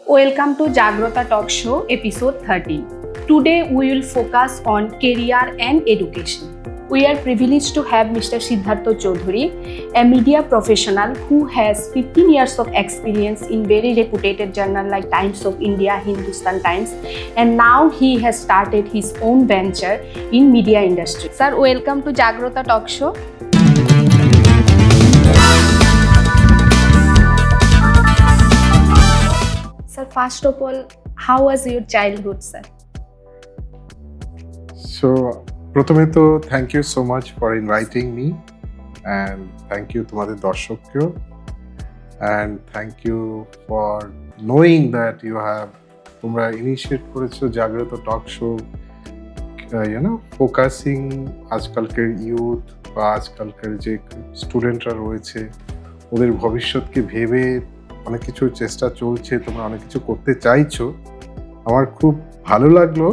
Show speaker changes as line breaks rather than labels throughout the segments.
Welcome to Jagrata Talk Show, episode 13. Today we will focus on career and education. We are privileged to have Mr. Siddhartha Choudhury, a media professional who has 15 years of experience in very reputed journals like Times of India, Hindustan Times, and now he has started his own venture in media industry. Sir, welcome to Jagrata Talk Show. Sir, first of all, how was your childhood, sir?
So, প্রথমে তো thank you so much for inviting me and thank you তোমাদের দর্শককেও and thank you for knowing that you have তোমরা initiate করেছো Jagrata talk show focusing আজকালকার youth বা আজকালকার যে স্টুডেন্টরা রয়েছে ওদের ভবিষ্যৎকে ভেবে অনেক কিছু চেষ্টা চলছে, তোমরা অনেক কিছু করতে চাইছো। আমার খুব ভালো লাগলো।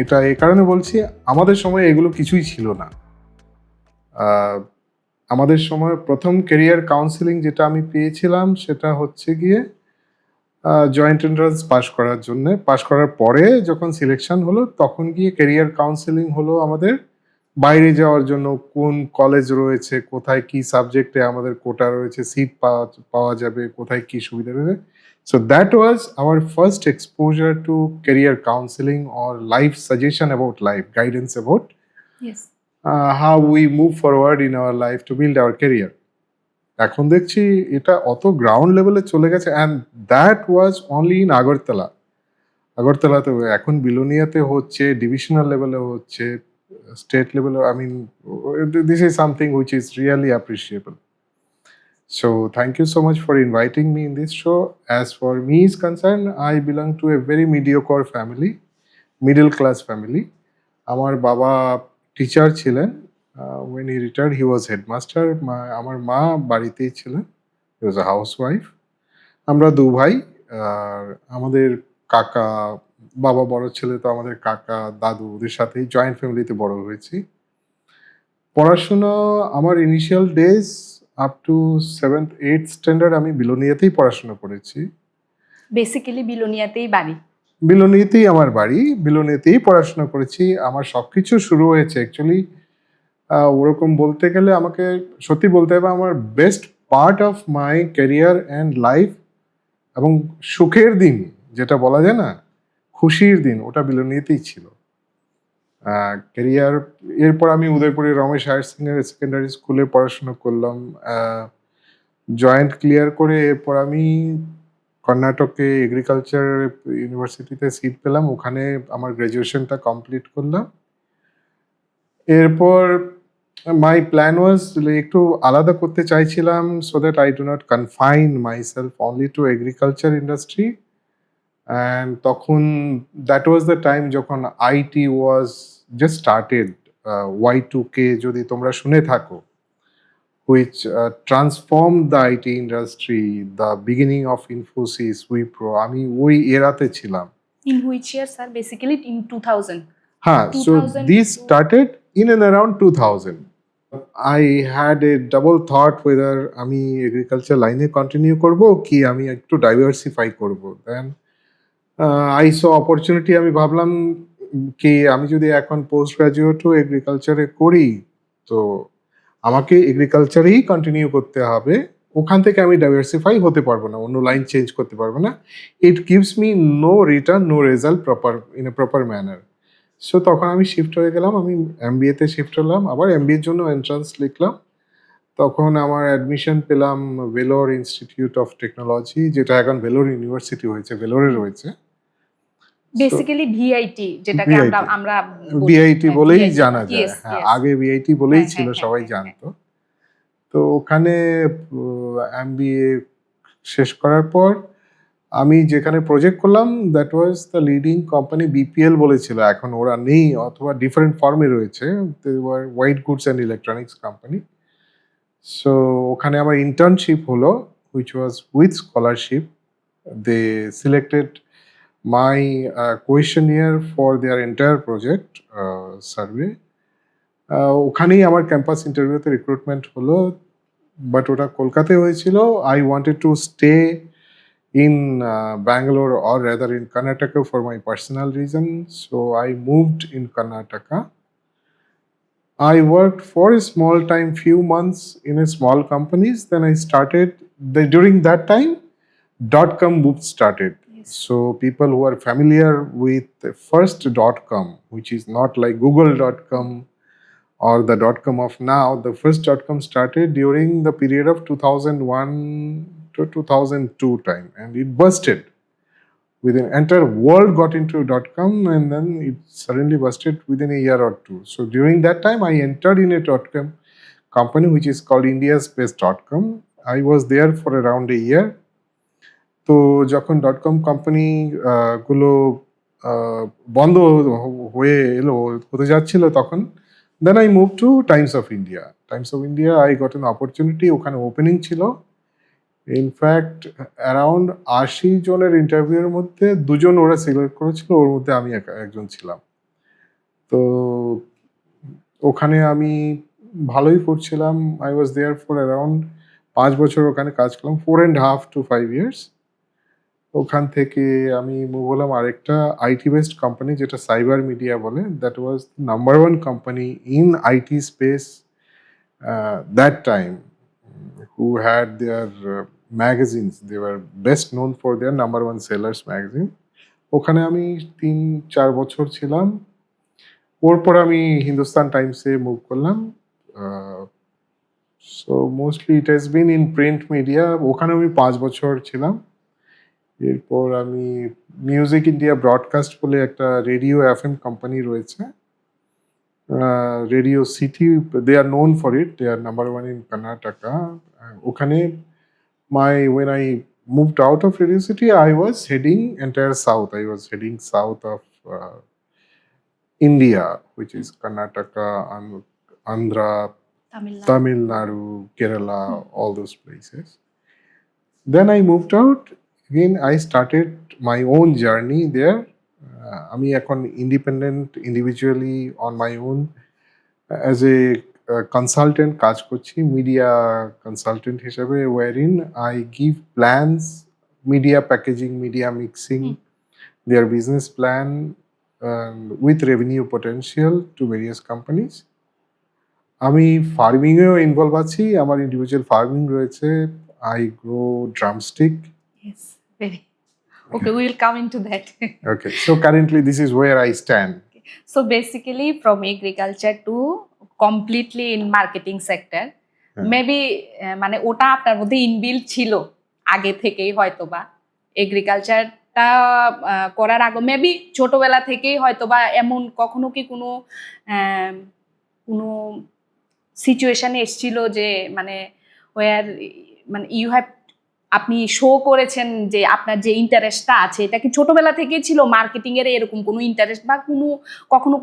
এটা এই কারণে বলছি, আমাদের সময় এগুলো কিছুই ছিল না। আমাদের সময় প্রথম ক্যারিয়ার কাউন্সেলিং যেটা আমি পেয়েছিলাম সেটা হচ্ছে গিয়ে জয়েন্ট এন্ট্রান্স পাস করার পরে যখন সিলেকশন হলো তখন গিয়ে ক্যারিয়ার কাউন্সেলিং হলো আমাদের বাইরে যাওয়ার জন্য, কোন কলেজ রয়েছে, কোথায় কি সাবজেক্টে আমাদের কোটা রয়েছে, সিট পাওয়া যাবে, কোথায় কি সুবিধা রয়েছে। So that was our first exposure to career counseling or life suggestion about life, guidance about how we move forward in our life to build our career. এখন দেখছি এটা অত গ্রাউন্ড লেভেলে চলে গেছে, and that was only in আগরতলাতে। এখন বিলোনিয়াতে হচ্ছে, ডিভিশনাল লেভেলে হচ্ছে, স্টেট লেভেলে। I mean, this is something which is really appreciable. So thank you so much for inviting me in this show. As for me is concerned, I belong to a very mediocre family, middle class family. আমার বাবা teacher ছিলেন, when he retired he was headmaster. আমার মা বাড়িতেই ছিলেন, he was a housewife. আমরা দু ভাই, আর আমাদের কাকা, বাবা বড় ছেলে, তো আমাদের কাকা দাদু ওদের সাথেই জয়েন্ট ফ্যামিলিতে বড় হয়েছি। পড়াশোনা আমার initial days up to 7th 8th standard আমি বিলোনিয়াতেই পড়াশোনা করেছি।
বেসিক্যালি
বিলোনিয়াতেই আমার বাড়ি, বিলোনিয়াতেই পড়াশোনা করেছি। আমার সবকিছু শুরু হয়েছে অ্যাকচুয়ালি ওরকম বলতে গেলে আমাকে সত্যি বলতে হবে, আমার best part of my career and life এবং সুখের দিন যেটা বলা যায় না, খুশির দিন, ওটা বিলোনিয়াতেই ছিল। ক্যারিয়ার এরপর আমি উদয়পুরে রমেশ হায়ার সেকেন্ডারি স্কুলে পড়াশোনা করলাম, জয়েন্ট ক্লিয়ার করে এরপর আমি কর্ণাটকে এগ্রিকালচার ইউনিভার্সিটিতে সিট পেলাম, ওখানে আমার গ্র্যাজুয়েশনটা কমপ্লিট করলাম। এরপর মাই প্ল্যান ওয়াজ একটু আলাদা করতে চাইছিলাম, so that I do not confine myself only to agriculture industry. And তখন দ্যাট ওয়াজ দ্য টাইম যখন IT was just started. Y2K যদি তোমরা শুনে থাকো, which transformed the IT industry, the beginning of Infosys, Wipro. আমি ওই এরাতে ছিলাম।
In which year, sir? Basically in 2000.
So this started in and around 2000. I had a double thought whether আমি agriculture লাইনে continue করব কি আমি একটু ডাইভার্সিফাই করব। দেন I saw opportunity. আমি ভাবলাম কি আমি যদি এখন পোস্ট গ্রাজুয়েটও এগ্রিকালচারে করি তো আমাকে এগ্রিকালচারেই কন্টিনিউ করতে হবে, ওখান থেকে আমি ডাইভার্সিফাই হতে পারবো না, অন্য লাইন চেঞ্জ করতে পারবো না। It gives me no return, no result in a proper manner. So তখন আমি শিফট হয়ে গেলাম, আমি MBA-তে শিফট হলাম, আবার MBA-র জন্য এন্ট্রান্স লিখলাম। তখন আমার অ্যাডমিশন পেলাম ভেলোর ইনস্টিটিউট অফ টেকনোলজি, যেটা এখন ভেলোর ইউনিভার্সিটি হয়েছে, ভেলোরে রয়েছে।
বেসিক্যালি ভিআইটি, যেটাকে আমরা
ভিআইটি বলেই জানা যায়। হ্যাঁ, আগে ভিআইটি বলেই ছিল, সবাই জানতো। তো ওখানে MBA শেষ করার পর আমি যেখানে প্রজেক্ট করলাম that was the leading company, BPL বলেছিল, এখন ওরা নেই অথবা ডিফারেন্ট ফর্মে রয়েছে, white goods and electronics company. So ওখানে আমার ইন্টার্নশিপ হলো, which was with scholarship. They selected my questionnaire for their entire project survey. ওখানেই আমার ক্যাম্পাস ইন্টারভিউতে রিক্রুটমেন্ট হলো, বাট ওটা কলকাতায় হয়েছিল। I wanted to stay in Bangalore, or rather in Karnataka, for my personal reasons. So I moved in Karnataka. I worked for a small time, few months in a small companies. Then I started, during that time, .com boom started.
Yes.
So people who are familiar with the first .com, which is not like Google.com or the .com of now, the first .com started during the period of 2001 to 2002 time, and it busted. Within entire world got into .com, and then it suddenly busted within a year or two. So during that time, I entered in a .com company which is called India's Best .com. I was there for around a year. তো যখন .com company গুলো বন্ধ হয়ে এলো, হতে যাচ্ছিল তখন, then I move to Times of India. Times of India I got an opportunity, ওখানে ওপেনিং ছিল। ইনফ্যাক্ট অ্যারাউন্ড ৮০ জনের ইন্টারভিউর মধ্যে ২ জন ওরা সিলেক্ট করেছিল, ওর মধ্যে আমি একজন ছিলাম। তো ওখানে আমি ভালোই করছিলাম। I was there for around ৫ বছর ওখানে কাজ করলাম, 4.5 to 5 years। ওখান থেকে আমি মুভ হলাম আরেকটা আইটি বেসড কোম্পানি, যেটা সাইবার মিডিয়া বলে। That was number 1 company in IT space that time, who had their magazines. They were best known for their number 1 sellers magazine. ওখানে আমি ৩-৪ বছর ছিলাম। ওরপর আমি হিন্দুস্তান টাইমসে মুভ করলাম। So mostly it has been in print media, ওখানে আমি ৫ বছর ছিলাম। এরপর আমি মিউজিক ইন্ডিয়া ব্রডকাস্ট বলে একটা রেডিও এফএম কোম্পানি রয়েছে, radio city, they are known for it, they are number 1 in Karnataka. ওখানে when I moved out of Radio City, I was heading entire south. I was heading south of India, which is Karnataka, Andhra, Tamil Nadu, Kerala, all those places. Then I moved out. Again, I started my own journey there. আমি এখন independent, individually on my own as a consultant কাজ করছি, media consultant হিসেবে, wherein I give plans, media packaging, media mixing, their business plan with revenue potential to various companies. আমি ফার্মিংয়েও involve আছি, আমার individual farming রয়েছে। I grow drumstick.
Yes, very. Okay, we will come into that.
Okay, so currently this is where I stand.
So basically from agriculture to completely in marketing sector, maybe মানে ওটা আপনার মধ্যে inbuilt ছিল আগে থেকেই, হয়তোবা এগ্রিকালচারটা করার আগে মেবি ছোটবেলা থেকেই হয়তোবা এমন কখনো কি কোনো সিচুয়েশনে এসেছিল যে মানে ওয়ার মানে ইউ হ্যাভ, আপনি শো করেছেন যে আপনার যে ইন্টারেস্টটা আছে এটা কি ছোটবেলা থেকেই ছিল মার্কেটিং এর, এরকম কোনো ইন্টারেস্ট বা কখনো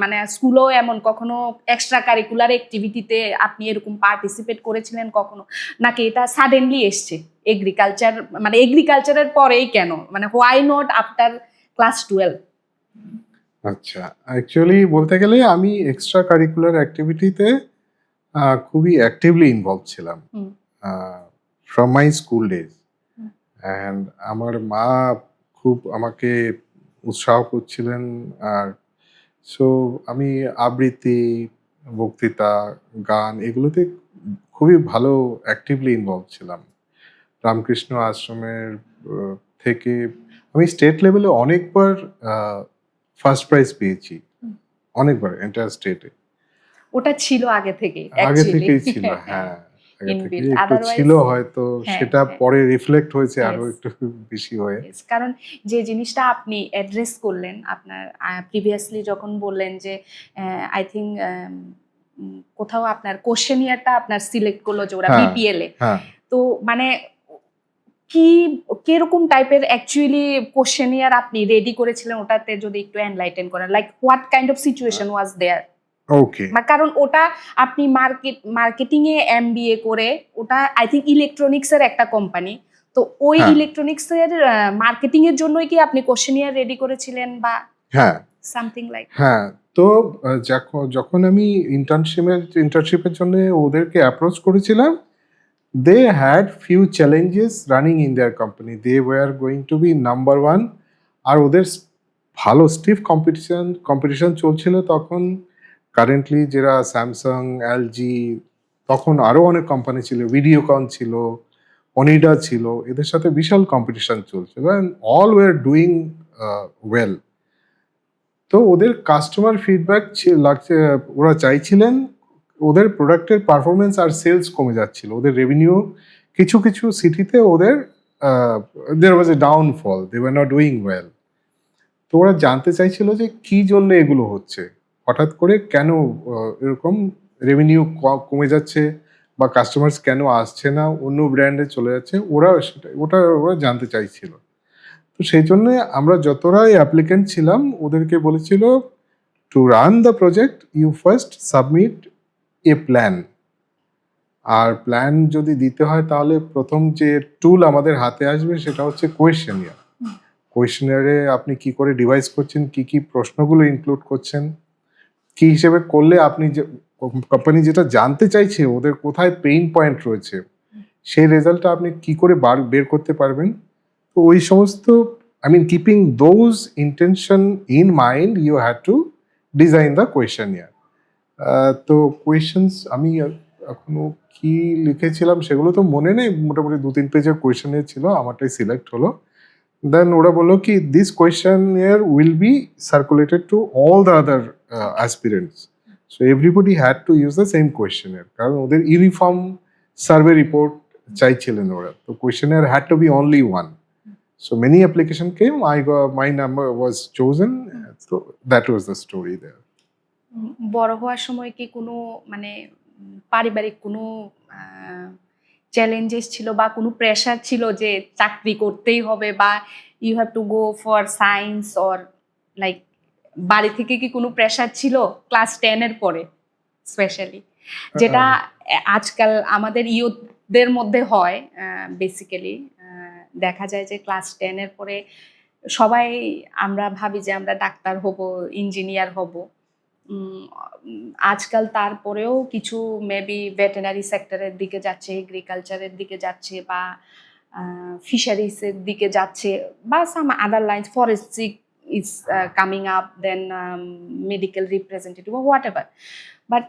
মানে স্কুলেও এমন কখনো এক্সট্রা কারিকুলার অ্যাক্টিভিটিতে আপনি এরকম পার্টিসিপেট করেছিলেন কখনো, নাকি এটা সাডেনলি এসছে এগ্রিকালচার, মানে এগ্রিকালচারের পরেই কেন, মানে হোয়াই নট আফটার ক্লাস 12?
আচ্ছা, অ্যাকচুয়ালি বলতে গেলে আমি এক্সট্রা কারিকুলার অ্যাক্টিভিটিতে খুবই অ্যাক্টিভলি ইনভলভ ছিলাম from my school days, and আমার মা খুব আমাকে উৎসাহ করছিলেন। আর সো আমি আবৃত্তি, বক্তৃতা, গান এগুলোতে খুবই ভালো অ্যাক্টিভলি ইনভলভ ছিলাম। রামকৃষ্ণ আশ্রমের থেকে আমি স্টেট লেভেলে অনেকবার ফার্স্ট প্রাইজ পেয়েছি, অনেকবার এন্টায়ার স্টেটে।
ওটা ছিল আগে
থেকেই ছিল, হ্যাঁ ছিল হয়তো, সেটা পরে রিফ্লেক্ট হয়েছে আরো একটু বেশি হয়ে।
কারণ যে জিনিসটা আপনি অ্যাড্রেস করলেন আপনার প্রিভিয়াসলি যখন বললেন যে আই থিঙ্ক কোথাও আপনার কোশ্চেনিয়ারটা আপনার সিলেক্ট করলো যে ওরা বিপিএল এ, তো মানে কিরকম টাইপের অ্যাকচুয়ালি কোশ্চেনিয়ার আপনি রেডি করেছিলেন, ওটাতে যদি একটু এনলাইটেন করেন, like what kind of situation was there?
Okay,
কারণ ওটা আপনি মার্কেটিং এ এমবিএ করে, ওটা আই থিঙ্ক ইলেকট্রনিক্স এর একটা কোম্পানি, তো ওই ইলেকট্রনিক্স এর মার্কেটিং এর জন্যই কি আপনি কোশ্চেনিয়ার রেডি করেছিলেন বা সামথিং লাইক?
হ্যাঁ, তো যখন আমি ইন্টার্নশিপের জন্য ওদেরকে অ্যাপ্রোচ করেছিলাম, they had few challenges running in their company. They were going to be number one. আর ওদের ভালো স্টিফ কম্পিটিশন চলছিল তখন। কারেন্টলি যারা স্যামসাং, এলজি, তখন আরো অনেক কোম্পানি ছিল, ভিডিওকন ছিল, অনিডা ছিল, এদের সাথে বিশাল কম্পিটিশন চলছিল, and all war doing well. তো ওদের কাস্টমার ফিডব্যাক লাগছে, ওরা চাইছিলেন ওদের প্রোডাক্টের পারফরমেন্স আর সেলস কমে যাচ্ছিল, ওদের রেভিনিউ কিছু কিছু সিটিতে ওদের there was a downfall, they were not doing well. তো ওরা জানতে চাইছিল যে কি জন্য এগুলো হচ্ছে, হঠাৎ করে কেন এরকম রেভিনিউ কমে যাচ্ছে বা কাস্টমার্স কেন আসছে না, অন্য ব্র্যান্ডে চলে যাচ্ছে, ওরা জানতে চাইছিল। তো সেই জন্য আমরা যতটাই অ্যাপ্লিকেন্ট ছিলাম ওদেরকে বলেছিল to run the project you first submit a plan. আর প্ল্যান যদি দিতে হয় তাহলে প্রথম যে টুল আমাদের হাতে আসবে সেটা হচ্ছে কোয়েশ্চেনিয়ার। কোয়েশ্চেনিয়ারে আপনি কি করে ডিভাইস করছেন, কি কি প্রশ্নগুলো ইনক্লুড করছেন, কি হিসেবে করলে আপনি যে কোম্পানি যেটা জানতে চাইছে ওদের কোথায় পেইন পয়েন্ট রয়েছে সেই রেজাল্টটা আপনি কি করে বের করতে পারবেন। তো ওই সমস্ত keeping those intention in mind you had to design the questionnaire. তো কোয়েশ্চেন্স আমি এখনো কি লিখেছিলাম সেগুলো তো মনে নেই, মোটামুটি 2-3 পেজের কোয়েশ্চেনিয়ার ছিল, আমারটাই সিলেক্ট হলো। দেন ওরা বললো কি this questionnaire will be circulated to all the other aspirants, so everybody had to use the same questionnaire, কারণ ওদের ইউনিফর্ম সার্ভে রিপোর্ট চাইছিলেন ওরা। তো questionnaire had to be only one. So many application came, my number was chosen, so that was the story there.
বড় হওয়ার সময় কি কোনো মানে পারিবারিক কোনো চ্যালেঞ্জেস ছিল বা কোনো প্রেশার ছিল যে চাকরি করতেই হবে বা you have to go for science, or like বাড়ি থেকে কি কোনো প্রেশার ছিল ক্লাস 10 এর পরে স্পেশালি, যেটা আজকাল আমাদের ইউথদের মধ্যে হয়? বেসিক্যালি দেখা যায় যে ক্লাস 10 এর পরে সবাই আমরা ভাবি যে আমরা ডাক্তার হব, ইঞ্জিনিয়ার হব। আজকাল তারপরেও কিছু মেবি ভেটেনারি সেক্টরের দিকে যাচ্ছে, এগ্রিকালচারের দিকে যাচ্ছে, বা ফিশারিজের দিকে যাচ্ছে, বা some other lines, forestry is coming up, then medical representative, whatever. But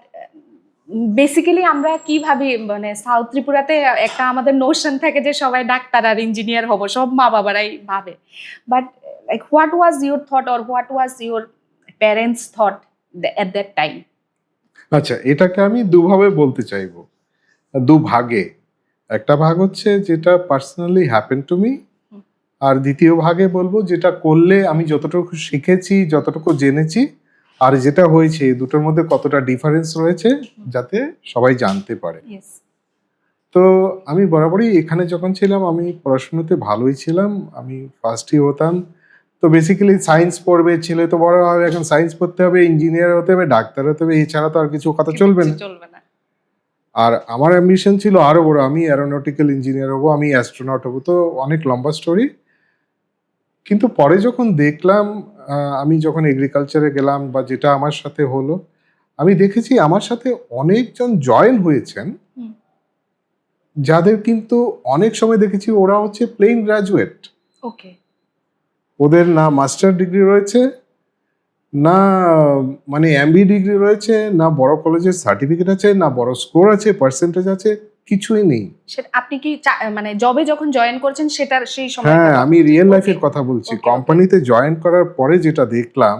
basically আমরা কি ভাবি, মানে সাউথ ত্রিপুরাতে একটা আমাদের নোশন থাকে যে সবাই ডাক্তার আর ইঞ্জিনিয়ার হব, সব মা বাবারাই ভাবে। But like what was your thought, or what was your parents thought at that time?
আচ্ছা, এটাকে আমি দুভাবে বলতে চাইবো, দুভাগে। একটা ভাগ হচ্ছে যেটা পার্সোনালি হ্যাপেন টু মি, আর দ্বিতীয় ভাগে বলবো যেটা করলে আমি যতটুকু শিখেছি, যতটুকু জেনেছি, আর যেটা হয়েছে, দুটোর মধ্যে কতটা ডিফারেন্স রয়েছে যাতে সবাই জানতে পারে। তো আমি বরাবরই এখানে যখন ছিলাম আমি পড়াশোনাতে ভালোই ছিলাম, আমি ফার্স্টই হতাম। তো বেসিক্যালি সায়েন্স পড়বে ছেলে, তো বড় হবে, এখন সায়েন্স পড়তে হবে, ইঞ্জিনিয়ার হতে হবে, ডাক্তার হতে হবে, এছাড়া তো আর কিছু কথা চলবে না। আর আমার অ্যাম্বিশন ছিল আরো বড়, আমি অ্যারোনটিক্যাল ইঞ্জিনিয়ার হবো, আমি অ্যাস্ট্রোনট হবো। তো অনেক লম্বা স্টোরি। কিন্তু পরে যখন দেখলাম, আমি যখন এগ্রিকালচারে গেলাম বা যেটা আমার সাথে হলো, আমি দেখেছি আমার সাথে অনেকজন জয়েন হয়েছেন যাদের কিন্তু অনেক সময় দেখেছি ওরা হচ্ছে প্লেন গ্রাজুয়েট।
ওকে।
ওদের না মাস্টার ডিগ্রি রয়েছে, না মানে এমবি ডিগ্রি রয়েছে, না বড় কলেজের সার্টিফিকেট আছে, না বড় স্কোর আছে, পার্সেন্টেজ আছে, কিছুই নেই।
সেটা আপনি কি মানে জবে যখন জয়েন করছেন সেটার সেই সময়?
হ্যাঁ, আমি রিয়েল লাইফের কথা বলছি। কোম্পানিতে জয়েন করার পরে যেটা দেখলাম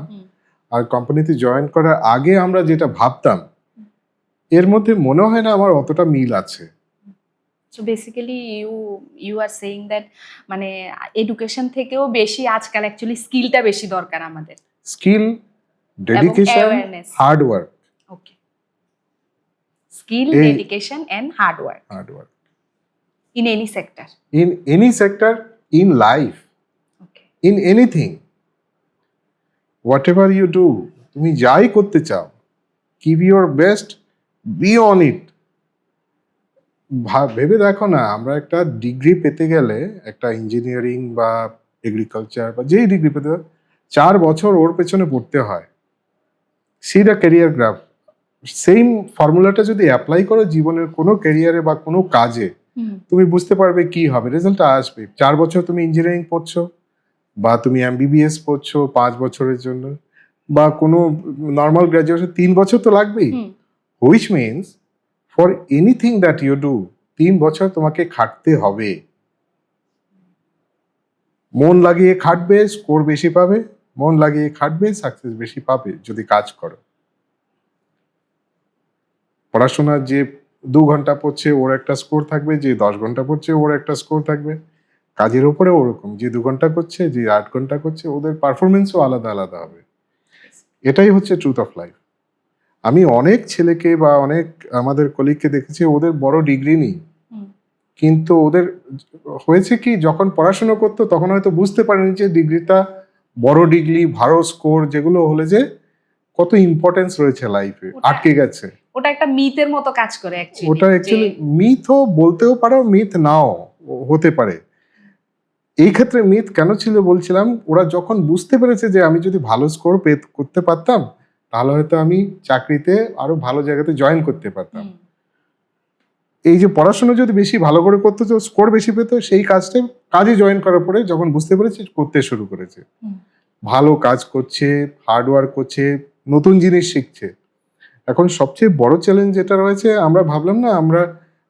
আর কোম্পানিতে জয়েন করার আগে আমরা যেটা ভাবতাম, এর মধ্যে মনে হয় না আমার অতটা মিল আছে।
So basically you are saying that মানে এডুকেশন থেকেও বেশি আজকাল অ্যাকচুয়ালি স্কিলটা বেশি দরকার আমাদের।
Skill, dedication, hard work.
Okay. Skill, dedication and hard work. In any sector.
In any sector, in life.
Okay.
In anything. Whatever you do, তুমি যাই করতে চাও, give your best, be on it. ভেবে দেখো না, আমরা একটা ডিগ্রি পেতে গেলে, একটা ইঞ্জিনিয়ারিং বা এগ্রিকালচার বা যেই ডিগ্রি পেতে 4 বছর ওর পেছনে পড়তে হয়। C the career graph. Same ফর্মুলাটা যদি অ্যাপ্লাই করো জীবনের কোনো ক্যারিয়ারে বা কোনো কাজে, তুমি বুঝতে পারবে কি হবে, রেজাল্টটা আসবে। 4 বছর তুমি ইঞ্জিনিয়ারিং পড়ছো বা তুমি এমবিবিএস পড়ছো 5 বছরের জন্য, বা কোনো নর্মাল গ্র্যাজুয়েশন 3 বছর তো লাগবেই। Which means for anything that you do 3 বছর তোমাকে খাটতে হবে। মন লাগিয়ে খাটবে, স্কোর বেশি পাবে, মন লাগিয়ে খাটবে, সাকসেস বেশি পাবে যদি কাজ করো। পড়াশোনার যে 2 ঘন্টা পড়ছে ওর একটা স্কোর থাকবে, যে 10 ঘন্টা পড়ছে ওর একটা স্কোর থাকবে। কাজের উপরে ওরকম, যে 2 ঘন্টা করছে, যে 8 ঘন্টা করছে, ওদের পারফরমেন্সও আলাদা আলাদা হবে। এটাই হচ্ছে ট্রুথ অফ লাইফ। আমি অনেক ছেলেকে বা অনেক আমাদের কলিগকে দেখেছি, ওদের বড় ডিগ্রি নেই, কিন্তু ওদের হয়েছে কি, যখন পড়াশোনা করতো তখন হয়তো বুঝতে পারেনি যে ডিগ্রিটা, বড় ডিগ্রি, ভালো স্কোর যেগুলো হলে যে কত ইম্পর্টেন্স রয়েছে লাইফে, আটকে গেছে।
ওটা একটা মিথের মতো কাজ করে অ্যাকচুয়ালি।
ওটা অ্যাকচুয়ালি মিথও বলতেও পারো, মিথ নাও হতে পারে। এই ক্ষেত্রে মিথ কেন ছিল বলছিলাম, ওরা যখন বুঝতে পেরেছে যে আমি যদি ভালো স্কোর করতে পারতাম তাহলে হয়তো আমি চাকরিতে আরো ভালো জায়গাতে জয়েন করতে পারতাম। এই যে পড়াশোনা যদি বেশি ভালো করে করতো, স্কোর বেশি পেতো, সেই কাজে জয়েন করার পরে যখন বুঝতে পেরেছে, করতে শুরু করেছে, ভালো কাজ করছে, হার্ডওয়ার্ক করছে, নতুন জিনিস শিখছে। এখন সবচেয়ে বড় চ্যালেঞ্জ যেটা রয়েছে, আমরা ভাবলাম না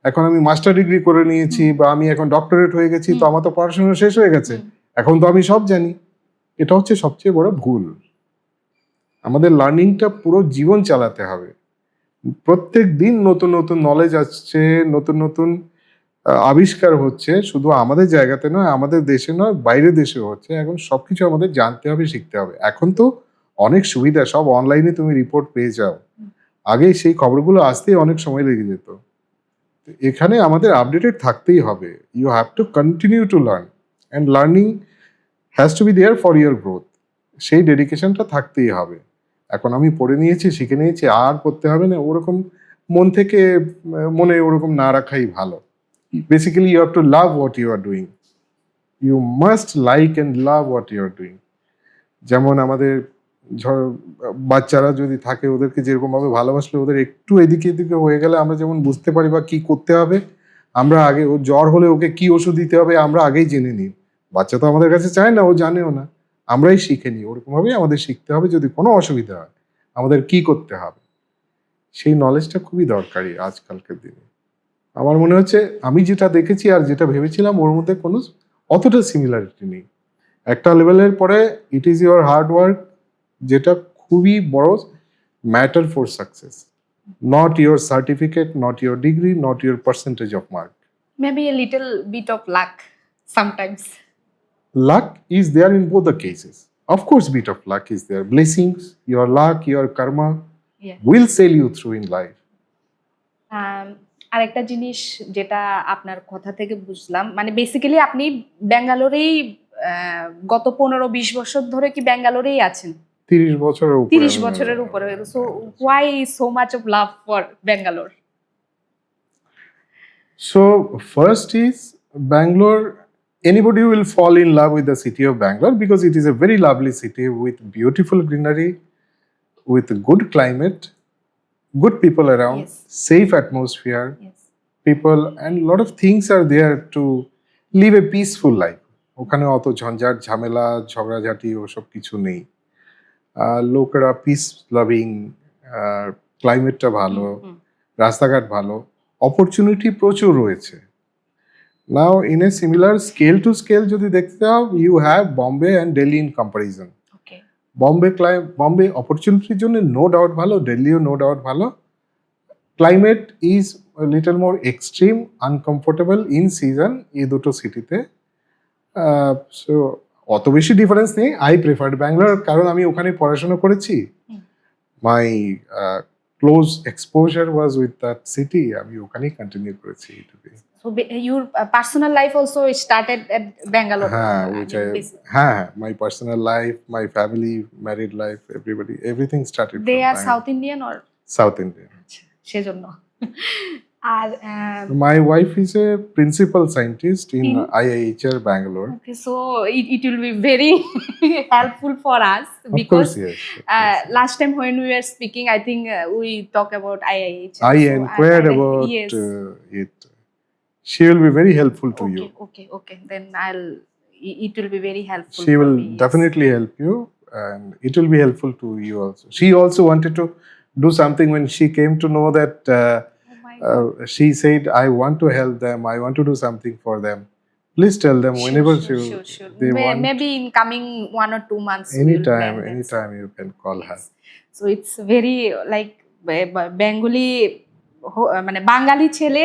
এখন আমি মাস্টার ডিগ্রি করে নিয়েছি বা আমি এখন ডক্টরেট হয়ে গেছি, তো আমার তো পড়াশোনা শেষ হয়ে গেছে, এখন তো আমি সব জানি। এটা হচ্ছে সবচেয়ে বড় ভুল। আমাদের লার্নিংটা পুরো জীবন চালাতে হবে। প্রত্যেক দিন নতুন নতুন নলেজ আসছে, নতুন নতুন আবিষ্কার হচ্ছে, শুধু আমাদের জায়গাতে নয়, আমাদের দেশে নয়, বাইরের দেশেও হচ্ছে। এখন সবকিছু আমাদের জানতে হবে, শিখতে হবে। এখন তো অনেক সুবিধা, সব অনলাইনে তুমি রিপোর্ট পেয়ে যাও। আগে সেই খবরগুলো আসতেই অনেক সময় লেগে যেত। এখানে আমাদের আপডেটেড থাকতেই হবে। You have to continue to learn, and learning has to be there for your growth. সেই ডেডিকেশনটা থাকতেই হবে। এখন আমি পড়ে নিয়েছি, শিখে নিয়েছি, আর পড়তে হবে না, ওরকম মনে ওরকম না রাখাই ভালো। Basically you have to love what you are doing. You must like and love what you are doing. যেমন আমাদের বাচ্চারা যদি থাকে, ওদেরকে যেরকম ভাবে ভালোবাসলে, ওদের একটু এদিকে এদিকে হয়ে গেলে আমরা যেমন বুঝতে পারি বা কি করতে হবে, আমরা আগে, ও জ্বর হলে ওকে কি ওষুধ দিতে হবে আমরা আগেই জেনে নিই। বাচ্চা তো আমাদের কাছে চায় না, ও জানেও না, আমরাই শিখে নিই। ওরকম ভাবেই আমাদের শিখতে হবে, যদি কোনো অসুবিধা হয় আমাদের কি করতে হবে, সেই নলেজটা খুবই দরকারি আজকালকার দিনে। আমার মনে হচ্ছে আমি যেটা দেখেছি আর যেটা ভেবেছিলাম ওর মধ্যে কোনো অতটা সিমিলারিটি নেই। একটা লেভেলের পরে it is your hard work, যেটা খুবই বড় matter for success, not your certificate, not your degree, not your percentage of mark.
Maybe a little bit of luck sometimes.
Luck is there in both the cases. Of course, bit of luck is there. Blessings, your luck, your karma
Yeah.
will sail you through in life.
আরেকটা জিনিস যেটা আপনার কথা থেকে বুঝলাম, মানে basically আপনি ব্যাঙ্গালোরেই গত 15-20 বছর ধরে কি ব্যাঙ্গালোরেই আছেন?
30 বছরের উপরে।
30 বছরের উপরে। So why so much of love for Bangalore?
So first is Bangalore. Anybody will fall in love with the city of Bangalore because it is a very lovely city with beautiful greenery, with good climate, good people around,
Yes.
safe atmosphere,
Yes.
people, and a lot of things are there to live a peaceful life. ওখানে অত ঝঞ্ঝাট ঝামেলা ঝগড়াঝাটি ওসব কিছু নেই। লোকেরা peace loving, ক্লাইমেটটা ভালো, রাস্তাঘাট ভালো, অপরচুনিটি প্রচুর রয়েছে। Now in a similar scale to scale যদি দেখতে চাও, you have Bombay and Delhi in comparison. Bombay অপরচুনিটির জন্য নো ডাউট ভালো, দিল্লিও নো ডাউট ভালো। Climate is little more extreme, uncomfortable in season এই দুটো সিটিতে। সো অত বেশি ডিফারেন্স নেই। আই প্রেফার্ড ব্যাঙ্গালোর, কারণ আমি ওখানে পড়াশোনা করেছি। মাই close exposure was with that city, আমি ওখানেই কন্টিনিউ করেছি।
So your personal life also started at Bangalore?
হ্যাঁ, my personal life, my family, married life, everything started.
They are South Indian or?
South Indian.
সেজন্য। আর
my wife is a principal scientist in IIHR Bangalore.
Okay, so it will be very helpful for us
Of
because
course, yes.
Last time when we were speaking, I think we talked about IIHR.
I inquired about
yes.
it. She will be very helpful to you.
Okay. Then it will be very helpful.
She
for
will
me, yes.
definitely help you, and it will be helpful to you also. She also wanted to do something when she came to know that
Oh my God.
she said, I want to help them, I want to do something for them. Please tell them whenever
Sure.
they want.
Maybe in coming 1 or 2 months we will plan that.
Anytime you can call her.
So it's very like Bengali মানে বাঙালি ছেলে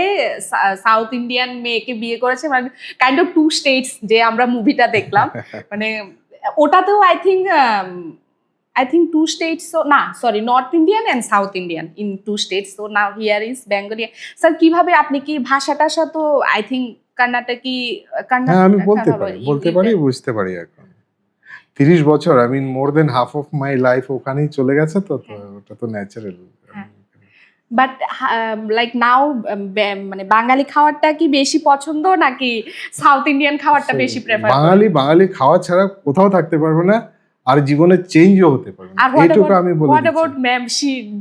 south Indian মেয়েকে বিয়ে করেছে, মানে kind of two states যে আমরা মুভিটা দেখলাম, মানে ওটাতেও I think two states, so sorry, North Indian and South Indian in two states. So now here is Bengali. Sir, কিভাবে আপনি কি ভাষা টাষা তো I think কর্ণাটকি
হ্যাঁ, আমি বলতে পারি বুঝতে পারি। এখন 30 বছর, I mean more than half of my life ওখানেই চলে গেছে, তো ওটা তো ন্যাচারাল।
বাট লাইক নাও মানে বাঙালি খাবারটা কি বেশি পছন্দ নাকি সাউথ ইন্ডিয়ান খাবারটা বেশি প্রেফার?
বাঙালি খাওয়া ছাড়া কোথাও থাকতে পারবে না, আর জীবনে চেঞ্জও হতে পারবে না, এইটুকু আমি বলে দিচ্ছি।
What about ma'am,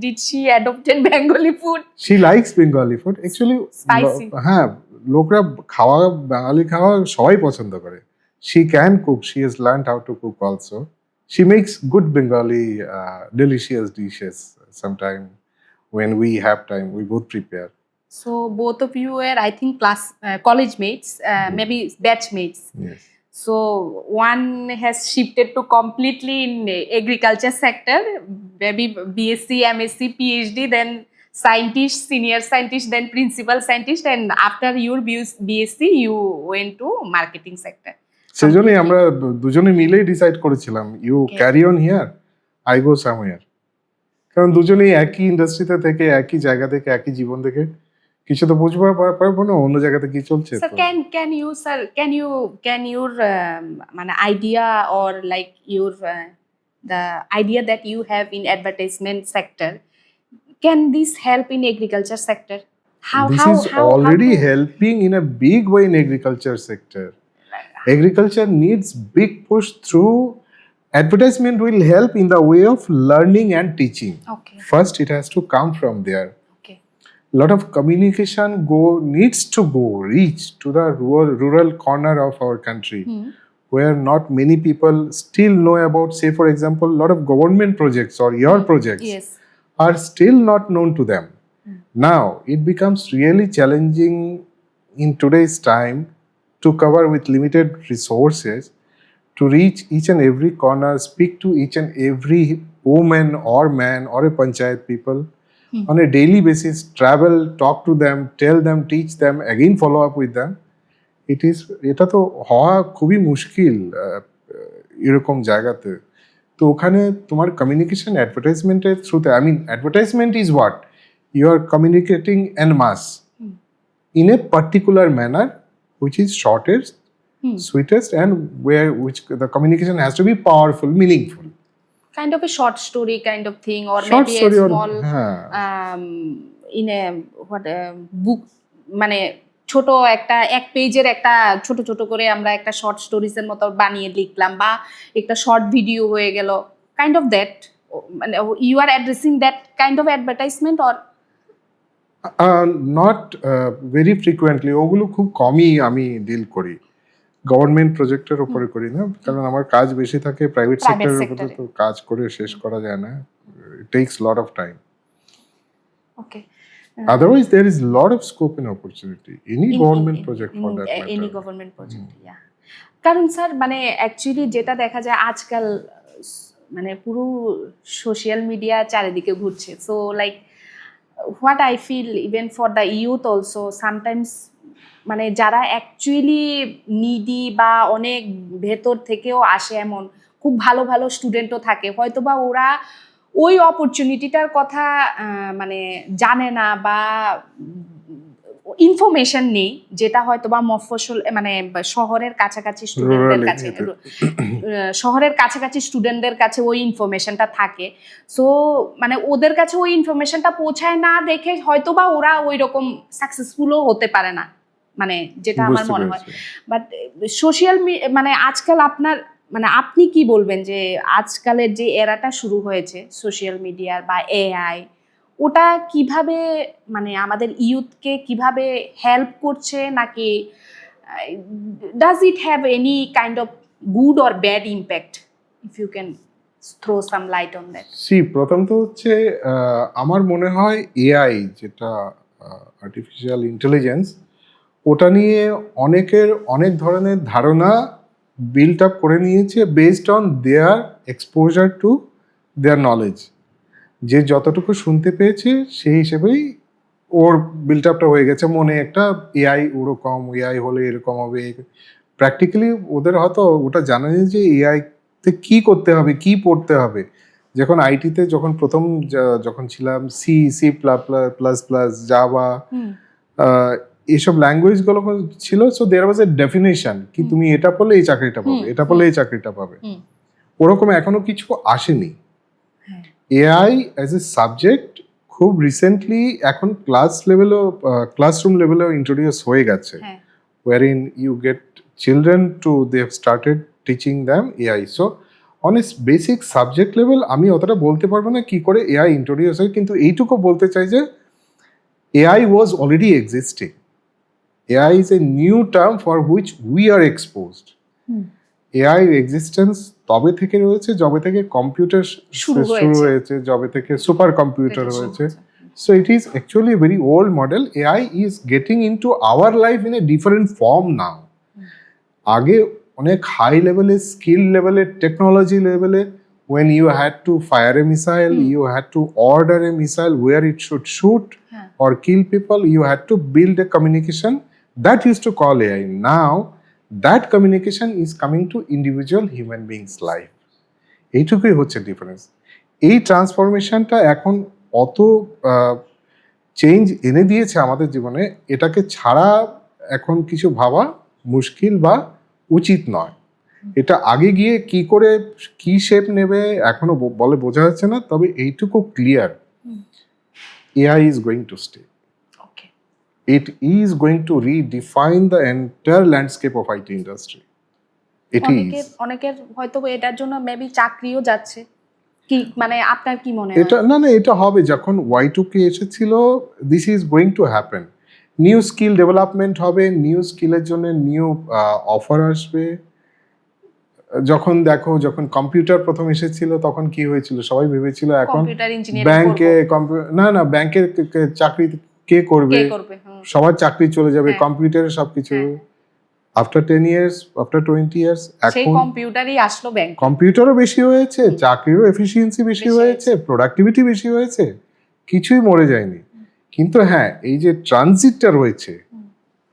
did she adopted Bengali food?
She likes Bengali food actually.
Spicy.
হ্যাঁ, লোকরা বাঙালি খাওয়া সবাই পছন্দ করে। She can cook, she has learned how to cook also. She makes good Bengali delicious dishes. Sometime when we have time, we both prepare.
So both of you were, I think, college mates, maybe batch mates.
Yes.
So one has shifted to completely in agriculture sector, maybe BSc, MSc, PhD, then scientist, senior scientist, then principal scientist, and after your BSc you went to marketing sector.
সেজন্যই আমরা দুজনে মিলেই decide করেছিলাম, you carry on here, I go somewhere. কারণ দুজনেই একই ইন্ডাস্ট্রিতে থেকে, একই জায়গা থেকে, একই জীবন থেকে কিছু তো বুঝতে পারবো না অন্য জায়গাতে কি চলছে।
Sir, can your মানে idea or like your the idea that you have in advertisement sector, can this help in agriculture sector?
This is already helping in a big way in agriculture sector. Agriculture needs big push through. Advertisement will help in the way of learning and teaching.
Okay.
First, it has to come from there.
Okay.
A lot of communication needs to reach to the rural corner of our country, where not many people still know about, say for example, a lot of government projects or your projects are still not known to them. Now, it becomes really challenging in today's time to cover with limited resources, to reach each and every corner, speak to each and every woman or man or a panchayat people on a daily basis, travel, talk to them, tell them, teach them, again follow up with them. এটা তো হওয়া খুবই মুশকিল এরকম জায়গাতে। তো ওখানে তোমার কমিউনিকেশন অ্যাডভার্টাইজমেন্টের থ্রুতে, I mean advertisement is what you are communicating en masse in a particular manner which is shortest, sweetest, and which the communication has to be powerful, meaningful.
Kind of a short story kind of thing, or maybe a small in a book, মানে ছোট একটা এক পেজের একটা ছোট ছোট করে আমরা একটা শর্ট স্টোরিজ এর মতো বানিয়ে লিখলাম, বা একটা শর্ট ভিডিও হয়ে গেল, কাইন্ড অফ দ্যাট, মানে you are addressing that kind of advertisement or
not very frequently. ওগুলো খুব কমই আমি ডিল করি, গভর্নমেন্ট প্রজেক্টের উপরে করি না, কারণ আমার কাজ বেশি থাকে। প্রাইভেট সেক্টরের উপরে তো কাজ করে শেষ করা যায় না, ইট tax lot of time.
Okay,
otherwise there is lot of scope and opportunity any government project for that matter,
any government project, yeah. কারণ স্যার মানে অ্যাকচুয়ালি যেটা দেখা যায় আজকাল, মানে পুরো সোশ্যাল মিডিয়া চারিদিকে ঘুরছে। So like what I feel even for the youth also sometimes, মানে যারা অ্যাকচুয়ালি নিডি বা অনেক ভেতর থেকেও আসে, এমন খুব ভালো ভালো স্টুডেন্টও থাকে, হয়তো বা ওরা ওই অপরচুনিটিটার কথা মানে জানে না বা ইনফরমেশন নেই, যেটা হয়তো বা মফস্বল মানে শহরের কাছাকাছি স্টুডেন্টদের কাছে, শহরের কাছাকাছি স্টুডেন্টদের কাছে ওই ইনফরমেশনটা থাকে। সো মানে ওদের কাছে ওই ইনফরমেশনটা পৌঁছায় না দেখে হয়তো বা ওরা ওই রকম সাকসেসফুলও হতে পারে না, মানে যেটা আমার মনে হয়। বাট সোশ্যাল মানে আজকাল আপনার মানে আপনি কি বলবেন যে আজকালের যে এরাটা শুরু হয়েছে সোশ্যাল মিডিয়ার বা এআই, ওটা কিভাবে মানে আমাদের ইউথকে কিভাবে হেল্প করছে, নাকি does it have any kind of good or bad impact? If you can throw some light on that.
প্রথমত হচ্ছে আমার মনে হয় এআই, যেটা আর্টিফিশিয়াল ইন্টেলিজেন্স, ওটা নিয়ে অনেকের অনেক ধরনের ধারণা বিল্ড আপ করে নিয়েছে based on their exposure to their knowledge. যে যতটুকু শুনতে পেয়েছে সেই হিসেবেই ওর বিল্ড আপটা হয়ে গেছে মনে, একটা এআই ওরকম, এআই হলে এরকম হবে। প্র্যাকটিক্যালি ওদের হয়তো ওটা জানা নেই যে এআই তে কি করতে হবে, কি পড়তে হবে। যখন আইটিতে প্রথম যখন ছিলাম, সি প্লাস প্লাস, জাভা, এইসব ল্যাঙ্গুয়েজগুলো ছিল, so there was A definition কি তুমি এটা পড়লে এই চাকরিটা পাবে, এটা পড়লে এই চাকরিটা পাবে। ওরকম এখনো কিছু আসেনি। এআই অ্যাজ এ সাবজেক্ট খুব রিসেন্টলি এখন ক্লাসরুম লেভেলেও ইন্ট্রোডিউস হয়ে গেছে, wherein you get children they have started teaching them AI. So on a basic subject level আমি অতটা বলতে পারবো না কি করে AI ইন্ট্রোডিউস হয়, কিন্তু এইটুকু বলতে চাই যে AI was already existing. AI is a new term for which we are exposed. AI এর এক্সিস্টেন্স তবে থেকে রয়েছে যবে থেকে কম্পিউটার শুরু হয়েছে, যবে থেকে সুপার কম্পিউটার হয়েছে। So it is actually a very old model. AI is getting into our life in a different form now. আগে অনেক হাই লেভেলে, স্কিল লেভেলে, টেকনোলজি লেভেলে, when you had to fire a missile, you had to order a missile where it should shoot or kill people, you had to build a communication that used to call AI. Now that communication is coming to individual human beings life. এইটুকুই হচ্ছে difference. এই ট্রান্সফরমেশনটা এখন অত change এনে দিয়েছে আমাদের জীবনে, এটাকে ছাড়া এখন কিছু ভাবা মুশকিল বা উচিত নয়। এটা আগে গিয়ে কি করে কি শেপ নেবে এখনো বোঝা যাচ্ছে না, তবে এইটুকু clear, AI is going to stay.
Okay.
It is going to redefine the entire landscape of IT industry. It is.
অনেকের হয়তো এটার জন্য মেবি চাকরিও যাচ্ছে, কি মানে আপনার কি মনে হয়?
এটা হবে। যখন Y2K এসেছিল, this is going to happen. New skill development হবে, নিউ স্কিলের জন্য নিউ অফার আসবে। যখন কম্পিউটার প্রথম এসেছিল তখন কি হয়েছিল, সবাই ভেবেছিল এখন ব্যাংকে ব্যাংকের চাকরি কে করবে, সবার চাকরি চলে যাবে, কম্পিউটারে সবকিছু। আফটার 10 years, আফটার 20 years,
এখন কম্পিউটারই আসলো, ব্যাংক
কম্পিউটারও বেশি হয়েছে, চাকরিরও এফিসিয়েন্সি বেশি হয়েছে, প্রোডাক্টিভিটি বেশি হয়েছে, কিছুই মরে যায়নি। কিন্তু হ্যাঁ, এই যে ট্রানজিটটা রয়েছে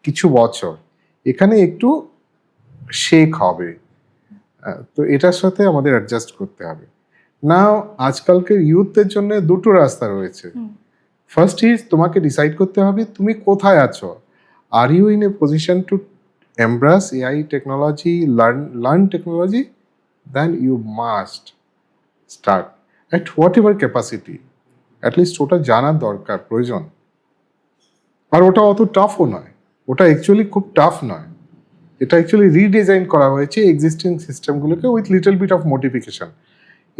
কিছু বছর, এখানে একটু শেক হবে, তো এটার সাথে আমাদের অ্যাডজাস্ট করতে হবে। নাও আজকালকের ইউথদের জন্য দুটো রাস্তা রয়েছে। ফার্স্ট ইজ তোমাকে ডিসাইড করতে হবে তুমি কোথায় আছো। Are you in a position to embrace AI technology, learn technology, then you must start at whatever capacity. At least ওটা জানার দরকার, প্রয়োজন। আর ওটা অত টাফও নয়, ওটা অ্যাকচুয়ালি খুব টাফ নয়। এটা অ্যাকচুয়ালি রিডিজাইন করা হয়েছে এক্সিস্টিং সিস্টেমগুলোকে with little bit of modification.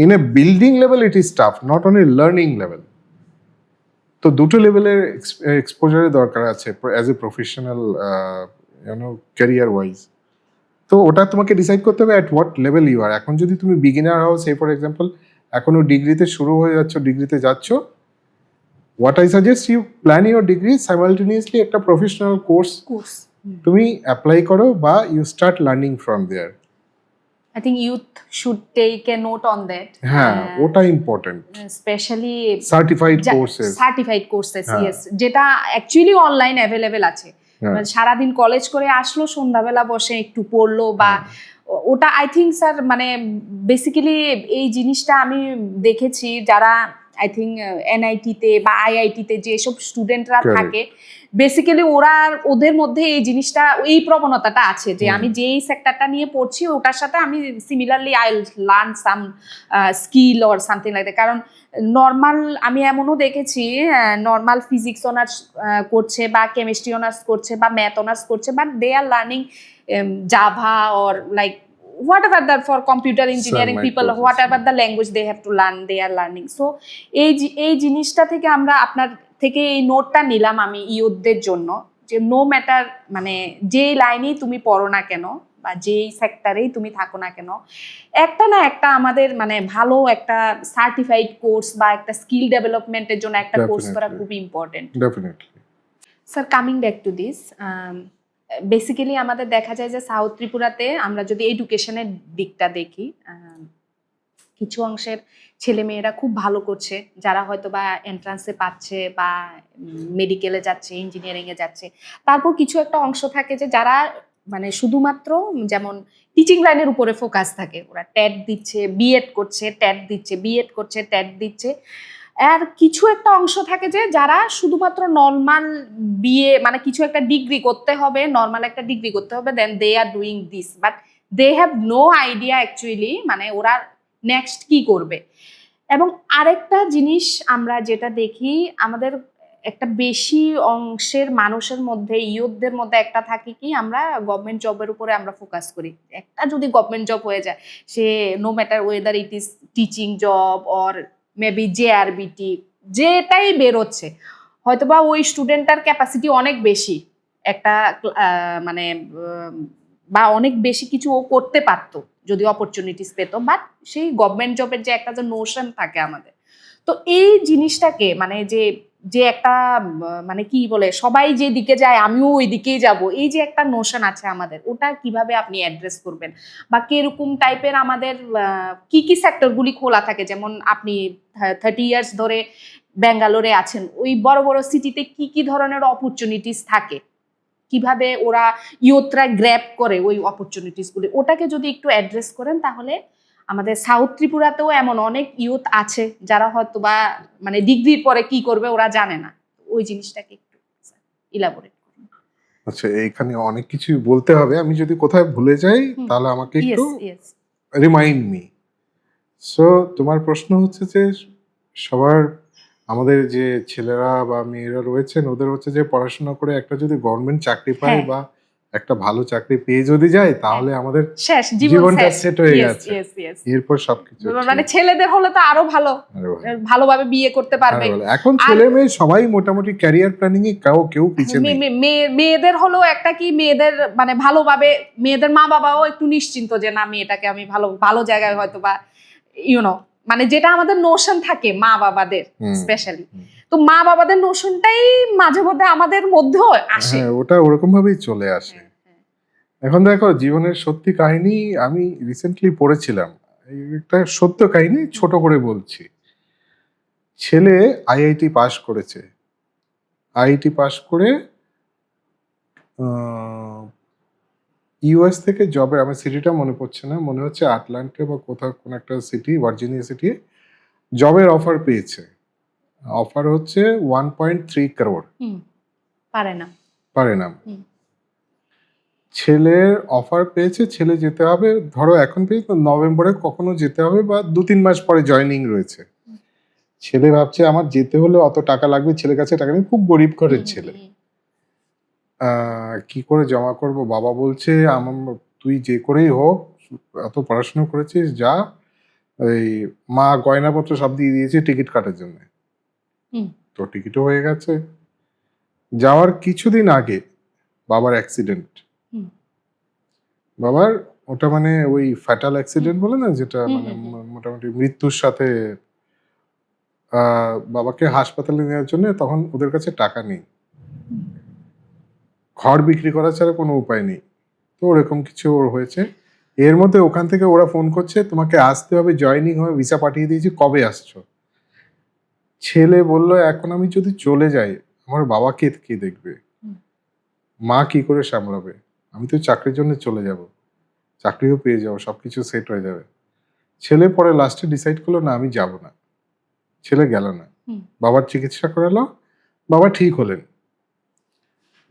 In a building level it is tough, not on a learning level. তো দুটো লেভেলের এক্সপোজারের দরকার আছে as a professional career wise. তো ওটা তোমাকে ডিসাইড করতে হবে at what level you are. এখন যদি তুমি বিগিনার হও, সে ফর এক্সাম্পল এখনো ডিগ্রিতে শুরু হয়ে ডিগ্রিতে যাচ্ছ, what I suggest you plan your degree simultaneously একটা প্রফেশনাল কোর্স তুমি অ্যাপ্লাই করো, বা you start learning from there.
I think youth should take a note on that.
হ্যাঁ, ওটা important.
Specially
certified
courses, yes, যেটা অ্যাকচুয়ালি অনলাইন অ্যাভেলেবেল আছে। সারাদিন college করে আসলো, সন্ধ্যাবেলা বসে একটু পড়লো, বা ওটা আই থিঙ্ক স্যার মানে বেসিক্যালি এই জিনিসটা আমি দেখেছি যারা আই থিঙ্ক এনআইটিতে বা আইআইটিতে যেসব স্টুডেন্টরা থাকে, বেসিক্যালি ওদের মধ্যে এই জিনিসটা, এই প্রবণতাটা আছে যে আমি যেই সেক্টরটা নিয়ে পড়ছি ওটার সাথে আমি similarly I learn some skill or something like that. কারণ নর্মাল আমি এমনও দেখেছি নর্মাল ফিজিক্স অনার্স করছে বা কেমিস্ট্রি অনার্স করছে বা ম্যাথ অনার্স করছে, but they are learning Java or like whatever that for computer engineering people,
Microprocessor.
whatever the language they have to learn, they are learning. So এই জিনিসটা থেকে আমরা আপনার থেকে এই নোটটা নিলাম আমি ইউথদের জন্য, যে নো ম্যাটার মানে যেই লাইনেই তুমি পড়ো না কেন বা যেই সেক্টরেই তুমি থাকো না কেন, একটা না একটা আমাদের মানে ভালো একটা সার্টিফাইড কোর্স বা একটা স্কিল ডেভেলপমেন্টের জন্য একটা কোর্স করা
Definitely.
খুব important.
Definitely.
Sir, coming back to this, basically আমাদের দেখা যায় যে সাউথ ত্রিপুরাতে আমরা যদি এডুকেশনের দিকটা দেখি, কিছু অংশের ছেলে মেয়েরা খুব ভালো করছে, যারা হয়তো বা এন্ট্রান্সে পাচ্ছে বা মেডিকেলে যাচ্ছে, ইঞ্জিনিয়ারিংয়ে যাচ্ছে। তারপর কিছু একটা অংশ থাকে যে যারা মানে শুধুমাত্র যেমন টিচিং লাইনের উপরে ফোকাস থাকে, ওরা ট্যাট দিচ্ছে, বিএড করছে, ট্যাট দিচ্ছে, বিএড করছে, ট্যাট দিচ্ছে। আর কিছু একটা অংশ থাকে যে যারা শুধুমাত্র নর্মাল বিএ মানে কিছু একটা ডিগ্রি করতে হবে, নর্মাল একটা ডিগ্রি করতে হবে, then they are doing this, but they have no idea actually মানে ওরা নেক্সট কি করবে। এবং আরেকটা জিনিস আমরা যেটা দেখি, আমাদের একটা বেশি অংশের মানুষের মধ্যে, ইয়ুথদের মধ্যে একটা থাকে কি, আমরা গভর্নমেন্ট জবের উপরে আমরা ফোকাস করি। একটা যদি গভর্নমেন্ট জব হয়ে যায়, সে no matter whether it is teaching job or maybe JRBT, যেটাই বেরোচ্ছে, হয়তোবা ওই স্টুডেন্টটার ক্যাপাসিটি অনেক বেশি একটা মানে বা অনেক বেশি কিছু ও করতে পারতো যদি অপরচুনিটিস পেতো, বাট সেই গভর্নমেন্ট জবের যে একটা যে নোশন থাকে আমাদের, তো এই জিনিসটাকে মানে যে একটা মানে কি বলে সবাই যে দিকে যায় আমিও ওই দিকেই যাব, এই যে একটা নোশন আছে আমাদের, ওটা কিভাবে আপনি অ্যাড্রেস করবেন বা কিরকম টাইপের আমাদের কি কি সেক্টরগুলি খোলা থাকে? যেমন আপনি 30 ইয়ার্স ধরে ব্যাঙ্গালোরে আছেন, ওই বড় বড় সিটিতে কি কি ধরনের অপরচুনিটিস থাকে, কিভাবে ওরা ইয়ুথরা গ্র্যাব করে ওই অপরচুনিটিসগুলি, ওটাকে যদি একটু অ্যাড্রেস করেন তাহলে আমাদের সাউথ ত্রিপুরাতেও এমন অনেক ইয়ুথ আছে যারা হয়তো বা মানে ডিগ্রির পরে কি করবে ওরা জানে না, ওই জিনিসটাকে একটু ইলাবোরেট করুন।
আচ্ছা, এইখানে অনেক কিছু বলতে হবে, আমি যদি কোথায় ভুলে যাই তাহলে আমাকে একটু রিমাইন্ড মি। সো তোমার প্রশ্ন হচ্ছে যে সবার আমাদের যে ছেলেরা বা মেয়েরা রয়েছেন ওদের হচ্ছে যে পড়াশোনা করে একটা যদি গভর্নমেন্ট চাকরি পায় বা একটা ভালো চাকরি পেয়ে যদি যায় তাহলে আমাদের
শেষ,
জীবনটা সেট হয়ে গেছে, এরপর সবকিছু
মানে ছেলেদের হলে তো আরো ভালো, ভালোভাবে বিয়ে করতে পারবে।
এখন ছেলে মেয়ে সবাই মোটামুটি ক্যারিয়ার প্ল্যানিং এ কেউ পিছিয়ে নেই।
মেয়েদের হলো একটা কি, মেয়েদের মানে ভালোভাবে মেয়েদের মা বাবাও একটু নিশ্চিন্ত যে না মেয়েটাকে আমি ভালো জায়গায় হয়তো বা ইউনো মানে যেটা আমাদের নোশন থাকে মা বাবাদের স্পেশালি, তো মা বাবাদের নোশনটাই মাঝে মধ্যে আমাদের মধ্যেও আসে,
ওটা ওরকম ভাবেই চলে আসে। এখন দেখো, জীবনের সত্যি কাহিনী আমি রিসেন্টলি পড়েছিলাম, একটা সত্য কাহিনী ছোট করে বলছি। ছেলে আইআইটি পাশ করেছে, আইআইটি পাশ করে ইউএস থেকে জবের, আমার সিটিটা মনে পড়ছে না, মনে হচ্ছে আটলান্টা বা কোথাও কোন একটা সিটি, ভার্জিনিয়া সিটি, জবের অফার পেয়েছে। অফার হচ্ছে 1.3 crore। পারে না। ছেলের অফার পেয়েছে, ছেলে যেতে হবে, ধরো এখন পেয়েছে নভেম্বরে কখনো যেতে হবে বা 2-3 মাস পরে জয়েনিং রয়েছে। ছেলে ভাবছে আমার যেতে হলে অত টাকা লাগবে, ছেলের কাছে টাকা নেই, খুব গরিব ঘরের ছেলে, কি করে জমা করব। বাবা বলছে আমার তুই যে করেই হোক, এত পড়াশোনা করেছিস, যা। এই মা গয়নাপত্র সব দিয়ে দিয়েছে টিকিট কাটার জন্য, তো টিকিটও হয়ে গেছে। যাওয়ার কিছুদিন আগে বাবার অ্যাক্সিডেন্ট। বাবার ওটা মানে ওই ফ্যাটাল অ্যাক্সিডেন্ট বলে না, যেটা মানে মোটামুটি মৃত্যুর সাথে। বাবাকে হাসপাতালে নেওয়ার জন্য তখন ওদের কাছে টাকা নেই, ঘর বিক্রি করা ছাড়া কোনো উপায় নেই, তো ওরকম কিছু ওর হয়েছে। এর মধ্যে ওখান থেকে ওরা ফোন করছে তোমাকে আসতে হবে, জয়েনিং হবে, ভিসা পাঠিয়ে দিয়েছি, কবে আসছো। ছেলে বলল এখন আমি যদি চলে যাই আমার বাবাকে কে দেখবে, মা কি করে সামলাবে, আমি তো চাকরির জন্য চলে যাব, চাকরিও পেয়ে যাবো, সবকিছু সেট হয়ে যাবে। ছেলে পরে লাস্টে ডিসাইড করলো না আমি যাব না, ছেলে গেল না। বাবার চিকিৎসা করালো, বাবা ঠিক হলেন।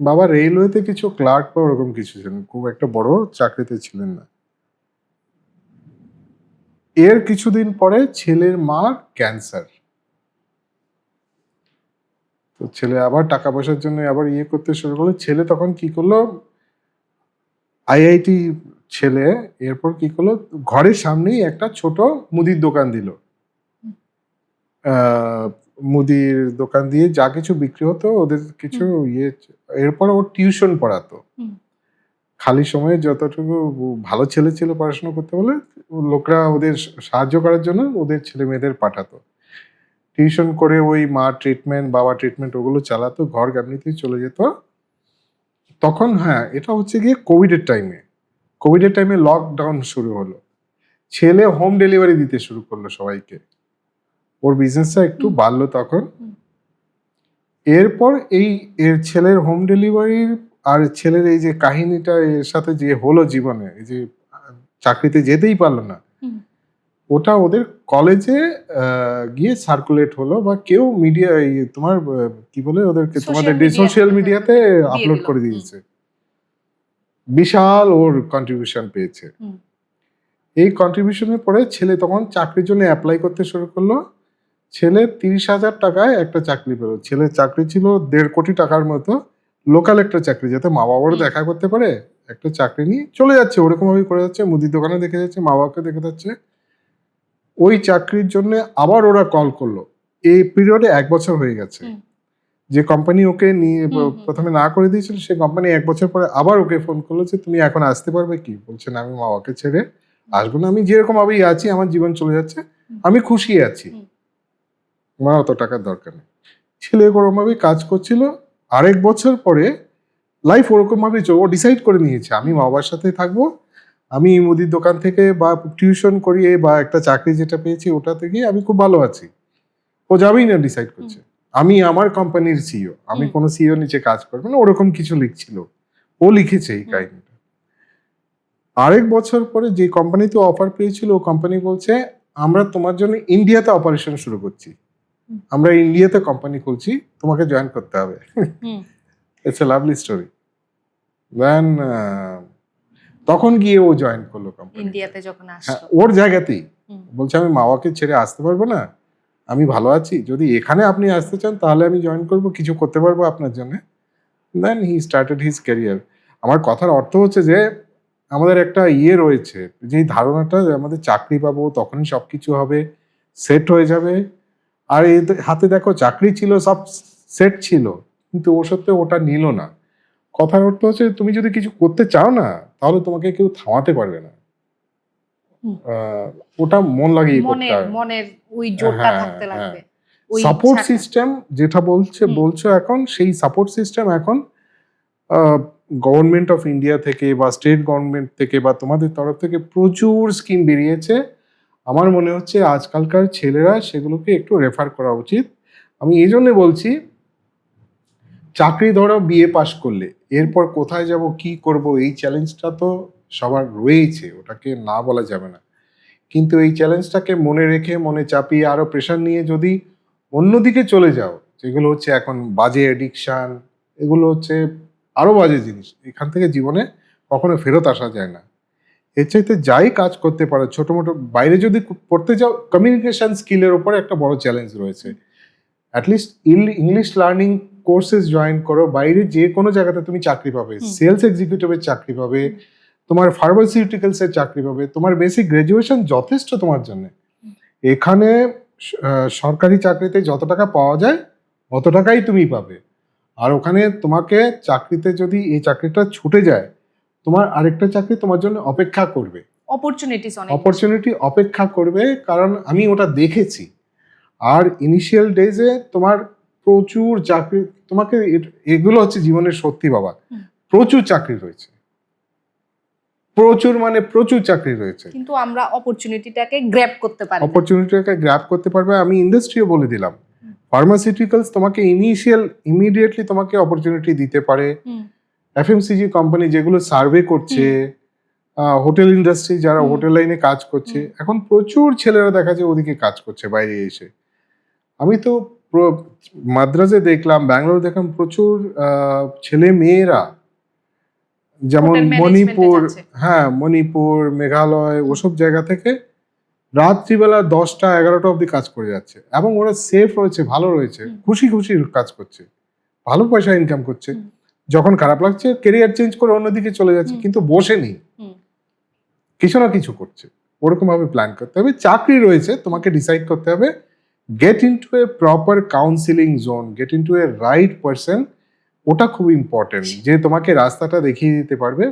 বাবা রেলওয়েতে কিছু ক্লার্ক বা ওরকম কিছু ছিলেন, খুব একটা বড় চাকরিতে ছিলেন না। এর কিছুদিন পরে ছেলের মার ক্যান্সার, তো ছেলে আবার টাকা পয়সার জন্য আবার করতে শুরু করলো। ছেলে তখন কি করলো, আইআইটি ছেলে এরপর কি করলো, ঘরের সামনেই একটা ছোট মুদির দোকান দিল। মুদির দোকান দিয়ে যা কিছু বিক্রি হতো ওদের কিছু এরপর ও টিউশন পড়াতো। খালি সময়ে যতটুকু ভালো ছেলে ছিল পড়াশোনা করতে বলে লোকরা ওদের সাহায্য করার জন্য ওদের ছেলে মেয়েদের পাঠাতো। টিউশন করে ওই মা ট্রিটমেন্ট, বাবা ট্রিটমেন্ট ওগুলো চালাতো, ঘর এমনিতেই চলে যেত। তখন হ্যাঁ, এটা হচ্ছে গিয়ে কোভিডের টাইমে লকডাউন শুরু হলো, ছেলে হোম ডেলিভারি দিতে শুরু করলো সবাইকে, ওর বিজনেসটা একটু বাড়লো তখন। এরপর এর ছেলের হোম ডেলিভারির আর ছেলের এই যে কাহিনীটা এর সাথে যে হলো জীবনে, এই যে চাকরিতে যেতেই পারলো না, ওটা ওদের কলেজে গিয়ে সার্কুলেট হলো, বা কেউ মিডিয়া তোমার কি বলে ওদেরকে, তোমাদের সোশ্যাল মিডিয়াতে আপলোড করে দিয়েছে। বিশাল ওর কন্ট্রিবিউশন পেয়েছে। এই কন্ট্রিবিউশনের পরে ছেলে তখন চাকরির জন্য অ্যাপ্লাই করতে শুরু করলো। ছেলে 30,000 টাকায় একটা চাকরি পেল। ছেলের চাকরি ছিল 1.5 কোটি টাকার মতো, লোকাল একটা চাকরি, যাতে মা বাবারও দেখা করতে পারে। একটা চাকরি নিয়ে চলে যাচ্ছে, ওরকম ভাবে করে যাচ্ছে, মুদির দোকানে দেখে যাচ্ছে, মা বাবাকে দেখে যাচ্ছে। ওই চাকরির জন্য আবার ওরা কল করলো। এই পিরিয়ডে 1 বছর হয়ে গেছে। যে কোম্পানি ওকে নিয়ে প্রথমে না করে দিয়েছিল, সেই কোম্পানি 1 বছর পরে আবার ওকে ফোন করলো যে তুমি এখন আসতে পারবে কি? বলছে না, আমি মা বাবাকে ছেড়ে আসবো না, আমি যেরকম ভাবেই আছি, আমার জীবন চলে যাচ্ছে, আমি খুশি আছি, আমার অত টাকার দরকার নেই। ছেলে ওরকম ভাবেই কাজ করছিল। 1 বছর পরে লাইফ ওরকম ভাবে ও ডিসাইড করে নিয়েছে, আমি মা বাবার সাথে থাকবো, আমি মুদির দোকান থেকে বা টিউশন করিয়ে বা একটা চাকরি যেটা পেয়েছি ওটা থেকে আমি খুব ভালো আছি। ও যাবেই না, ডিসাইড করছে আমি আমার কোম্পানির সিইও, আমি কোনো সিইও নিচে কাজ করবো না, ওরকম কিছু লিখছিল। ও লিখেছে এই কাহিনীটা। 1 বছর পরে যে কোম্পানিতে অফার পেয়েছিল, ও কোম্পানি বলছে আমরা তোমার জন্য ইন্ডিয়াতে অপারেশন শুরু করছি, আমরা ইন্ডিয়াতে কোম্পানি খুলছি, তোমাকে জয়েন করতে হবে। It's a lovely story. Then তখন গিয়ে ও জয়েন করলো কোম্পানি
ইন্ডিয়াতে যখন আসলো,
ওর জায়গাতেই বলছে আমি মা বাবাকে ছেড়ে আসতে পারবো না, আমি ভালো আছি, যদি এখানে আপনি আসতে চান তাহলে আমি জয়েন করব, কিছু করতে পারবো আপনার জন্য। দেন হি স্টার্টেড হিজ ক্যারিয়ার। আমার কথার অর্থ হচ্ছে যে আমাদের একটা রয়েছে, যেই ধারণাটা আমাদের চাকরি পাবো তখনই সবকিছু হবে, সেট হয়ে যাবে। আর হাতে দেখো চাকরি ছিল, সব সেট ছিল, কিন্তু ও সত্ত্বেও ওটা নিল না। কথার অর্থ হচ্ছে তুমি যদি কিছু করতে চাও না, তাহলে তোমাকে কেউ থামাতে পারবে না। ওটা মন লাগিয়ে করতে হবে,
মনের ওই জোরটা থাকতে লাগবে।
সাপোর্ট সিস্টেম যেটা বলছো এখন, সেই সাপোর্ট সিস্টেম এখন গভর্নমেন্ট অফ ইন্ডিয়া থেকে বা স্টেট গভর্নমেন্ট থেকে বা তোমাদের তরফ থেকে প্রচুর স্কিম বেরিয়েছে। আমার মনে হচ্ছে আজকালকার ছেলেরা সেগুলোকে একটু রেফার করা উচিত। আমি এই জন্য বলছি, চাকরি ধরো বিএ পাশ করলে এরপর কোথায় যাব, কি করব, এই চ্যালেঞ্জটা তো সবার রয়েছে, ওটাকে না বলা যাবে না। কিন্তু এই চ্যালেঞ্জটাকে মনে রেখে, মনে চাপিয়ে আরো প্রেশার নিয়ে যদি অন্যদিকে চলে যাও, যেগুলো হচ্ছে এখন বাজে এডিকশন, এগুলো হচ্ছে আরো বাজে জিনিস, এখান থেকে জীবনে কখনো ফেরত আসা যায় না। এর চাইতে যাই কাজ করতে পারো, ছোট মোটো বাইরে যদি পড়তে যাও, কমিউনিকেশন স্কিলের উপরে একটা বড় চ্যালেঞ্জ রয়েছে। At least English learning courses join করো, বাইরে যে কোনো জায়গাতে তুমি চাকরি পাবে, সেলস এক্সিকিউটিভের চাকরি পাবে, তোমার ফার্মাসিউটিক্যালস এর চাকরি পাবে, তোমার বেসিক গ্রাজুয়েশন যথেষ্ট তোমার জন্য। এখানে সরকারি চাকরিতে যত টাকা পাওয়া যায় অত টাকাই তুমি পাবে। আর ওখানে তোমাকে চাকরিতে যদি এই চাকরিটা ছুটে যায়, তোমার আরেকটা চাকরি তোমার জন্য অপেক্ষা করবে, অপরচুনিটি অপেক্ষা করবে, কারণ আমি ওটা দেখেছি। আর ইনিশিয়াল ডেজে তোমার প্রচুর চাকরি, তোমাকে এগুলো হচ্ছে জীবনের সত্যি বাবা, প্রচুর চাকরি রয়েছে, প্রচুর মানে প্রচুর চাকরি রয়েছে,
কিন্তু আমরা অপরচুনিটিটাকে গ্র্যাব করতে পারবে। আমি ইন্ডাস্ট্রিও বলে দিলাম, ফার্মাসিউটিক্যালস তোমাকে ইমিডিয়েটলি তোমাকে অপরচুনিটি দিতে পারে। এফএমসিজি কোম্পানি যেগুলো সার্ভে করছে, হোটেল ইন্ডাস্ট্রি যারা হোটেল লাইনে কাজ করছে, এখন প্রচুর ছেলেরা দেখা যায় ওদিকে কাজ করছে বাইরে এসে। আমি তো মাদ্রাজে দেখলাম, ব্যাঙ্গালোর দেখলাম, প্রচুর ছেলে মেয়েরা, যেমন মণিপুর, মেঘালয়, ওসব জায়গা থেকে রাত্রিবেলা 10টা 11টা অব্দি কাজ করে যাচ্ছে, এবং ওরা সেফ রয়েছে, ভালো রয়েছে, খুশি খুশি কাজ করছে, ভালো পয়সা ইনকাম করছে। যখন খারাপ লাগছে ক্যারিয়ার চেঞ্জ করে অন্যদিকে চলে যাচ্ছে, কিন্তু বসে নেই।
কিছু না কিছু করছে, ওরকম ভাবে প্ল্যান করতে হবে। চাকরি রয়েছে, তোমাকে ডিসাইড করতে হবে, gate into a proper counselling zone, gate into a right person. ওটা খুব ইম্পর্টেন্ট, যে তোমাকে রাস্তাটা দেখিয়ে দিতে পারবে।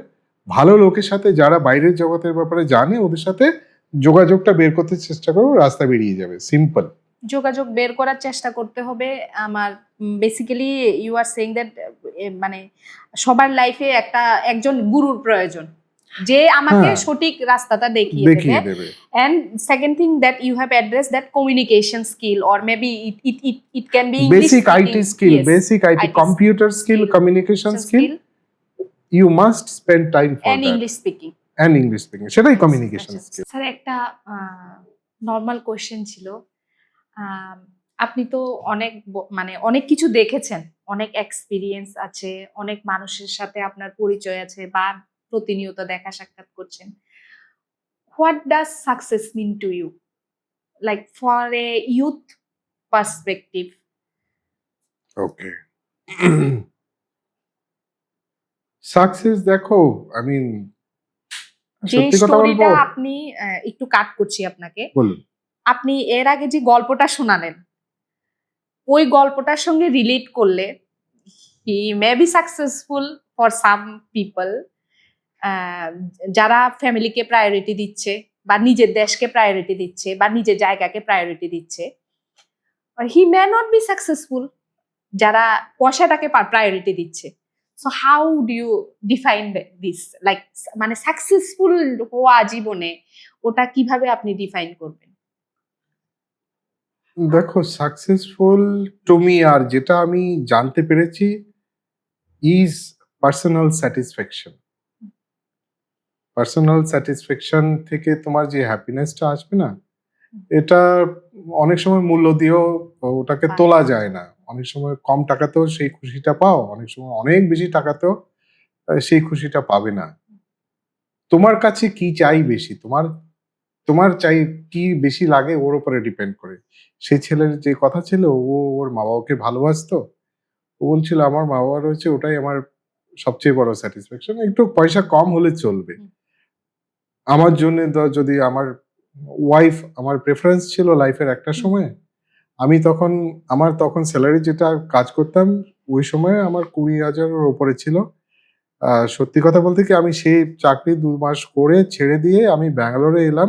ভালো লোকের সাথে, যারা বাইরের জগতের ব্যাপারে জানে, ওদের সাথে যোগাযোগটা বের করতে চেষ্টা করো, রাস্তা বেরিয়ে যাবে। সিম্পল।
যোগাযোগ বের করার চেষ্টা করতে হবে। আমার basically you are saying that মানে সবার লাইফে একজন গুরুর প্রয়োজন, যে আমাকে
হ্যাঁ,
সঠিক রাস্তাটা দেখিয়ে
দেখিয়ে
দেবে।
দেবে।
And second thing that you have addressed, that communication skill, or maybe it can be English
Basic IT
speaking.
skill,
Yes,
basic IT, computer skill, communication skill. You must spend time for
and
that.
English speaking.
And English speaking. সেটাই communication skill.
Sir, একটা normal question ছিল। আপনি তো মানে অনেক কিছু দেখেছেন, অনেক এক্সপিরিয়েন্স আছে, অনেক মানুষের সাথে আপনার পরিচয় আছে, বা প্রতিনিয়ত দেখা সাক্ষাৎ করছেন। What does success mean to you, like for a youth perspective?
Okay, success দেখো, আই মিন
যে
সত্যি কথা বলবো,
স্টোরিটা আপনি একটু কাট করছি আপনাকে,
বলুন।
আপনি এর আগে যে গল্পটা শোনালেন, ওই গল্পটার সঙ্গে রিলেট করলে he may be successful for some people, যারা ফ্যামিলিকে প্রায়োরিটি দিচ্ছে, বা নিজের দেশকে প্রায়োরিটি দিচ্ছে, বা নিজের জায়গাকে প্রায়োরিটি দিচ্ছে। He may not be successful যারা পয়সাটাকে প্রায়োরিটি দিচ্ছে। So how do you define this, like মানে সাকসেসফুল হওয়া জীবনে ওটা কিভাবে আপনি ডিফাইন করবেন?
দেখো, সাকসেসফুল টু মি, আর যেটা আমি জানতে পেরেছি, is personal satisfaction. Personal satisfaction থেকে তোমার যে হ্যাপিনেসটা আসবে না, এটা অনেক সময় মূল্য দিয়েও ওটাকে তোলা যায় না। অনেক সময় কম টাকাতেও সেই খুশিটা পাও, অনেক সময় অনেক বেশি টাকাতেও সেই খুশিটা পাবে না। তোমার কাছে কি চাই বেশি, তোমার চাই কি বেশি লাগে, ওর উপরে ডিপেন্ড করে। সেই ছেলের যে কথা ছিল, ওর মা বাবাকে ভালোবাসতো, ও বলছিল আমার মা বাবা রয়েছে, ওটাই আমার সবচেয়ে বড় স্যাটিসফ্যাকশন। একটু পয়সা কম হলে চলবে। আমার জন্য যদি আমার ওয়াইফ আমার প্রেফারেন্স ছিল লাইফের একটা সময়। আমার তখন স্যালারি যেটা কাজ করতাম, ওই সময় আমার 20,000-এর উপরে ছিল। সত্যি কথা বলতে কি, আমি সেই চাকরি 2 মাস করে ছেড়ে দিয়ে আমি ব্যাঙ্গালোরে এলাম,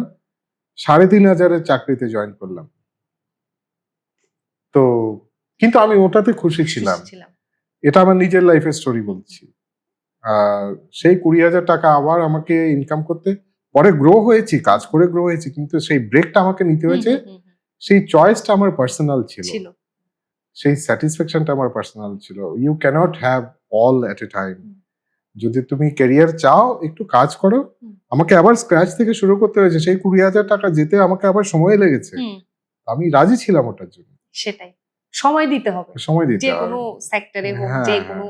3,500-এর চাকরিতে জয়েন করলাম। তো কিন্তু আমি ওটাতে খুশি ছিলাম। এটা আমার নিজের লাইফের স্টোরি বলছি। সেই 20,000 টাকা আবার আমাকে ইনকাম করতে, পরে গ্রো হয়েছি, কাজ করে গ্রো হয়েছি, কিন্তু সেই ব্রেকটা আমাকে নিতে হয়েছে। সেই চয়েসটা আমার পার্সোনাল ছিল, সেই স্যাটিসফ্যাকশনটা আমার পার্সোনাল ছিল। You can't have all at a time. যদি তুমি ক্যারিয়ার চাও, একটু কাজ করো। আমাকে আবার স্ক্র্যাচ থেকে শুরু করতে হয়েছে, সেই 20,000 টাকা যেতে আমাকে আবার সময় লেগেছে। আমি রাজি ছিলাম ওটার জন্য।
সেটাই, সময় দিতে হবে,
সময় দিতে
যে
হবে,
কোনো সেক্টরে হোক,
হ্যাঁ,
যে কোনো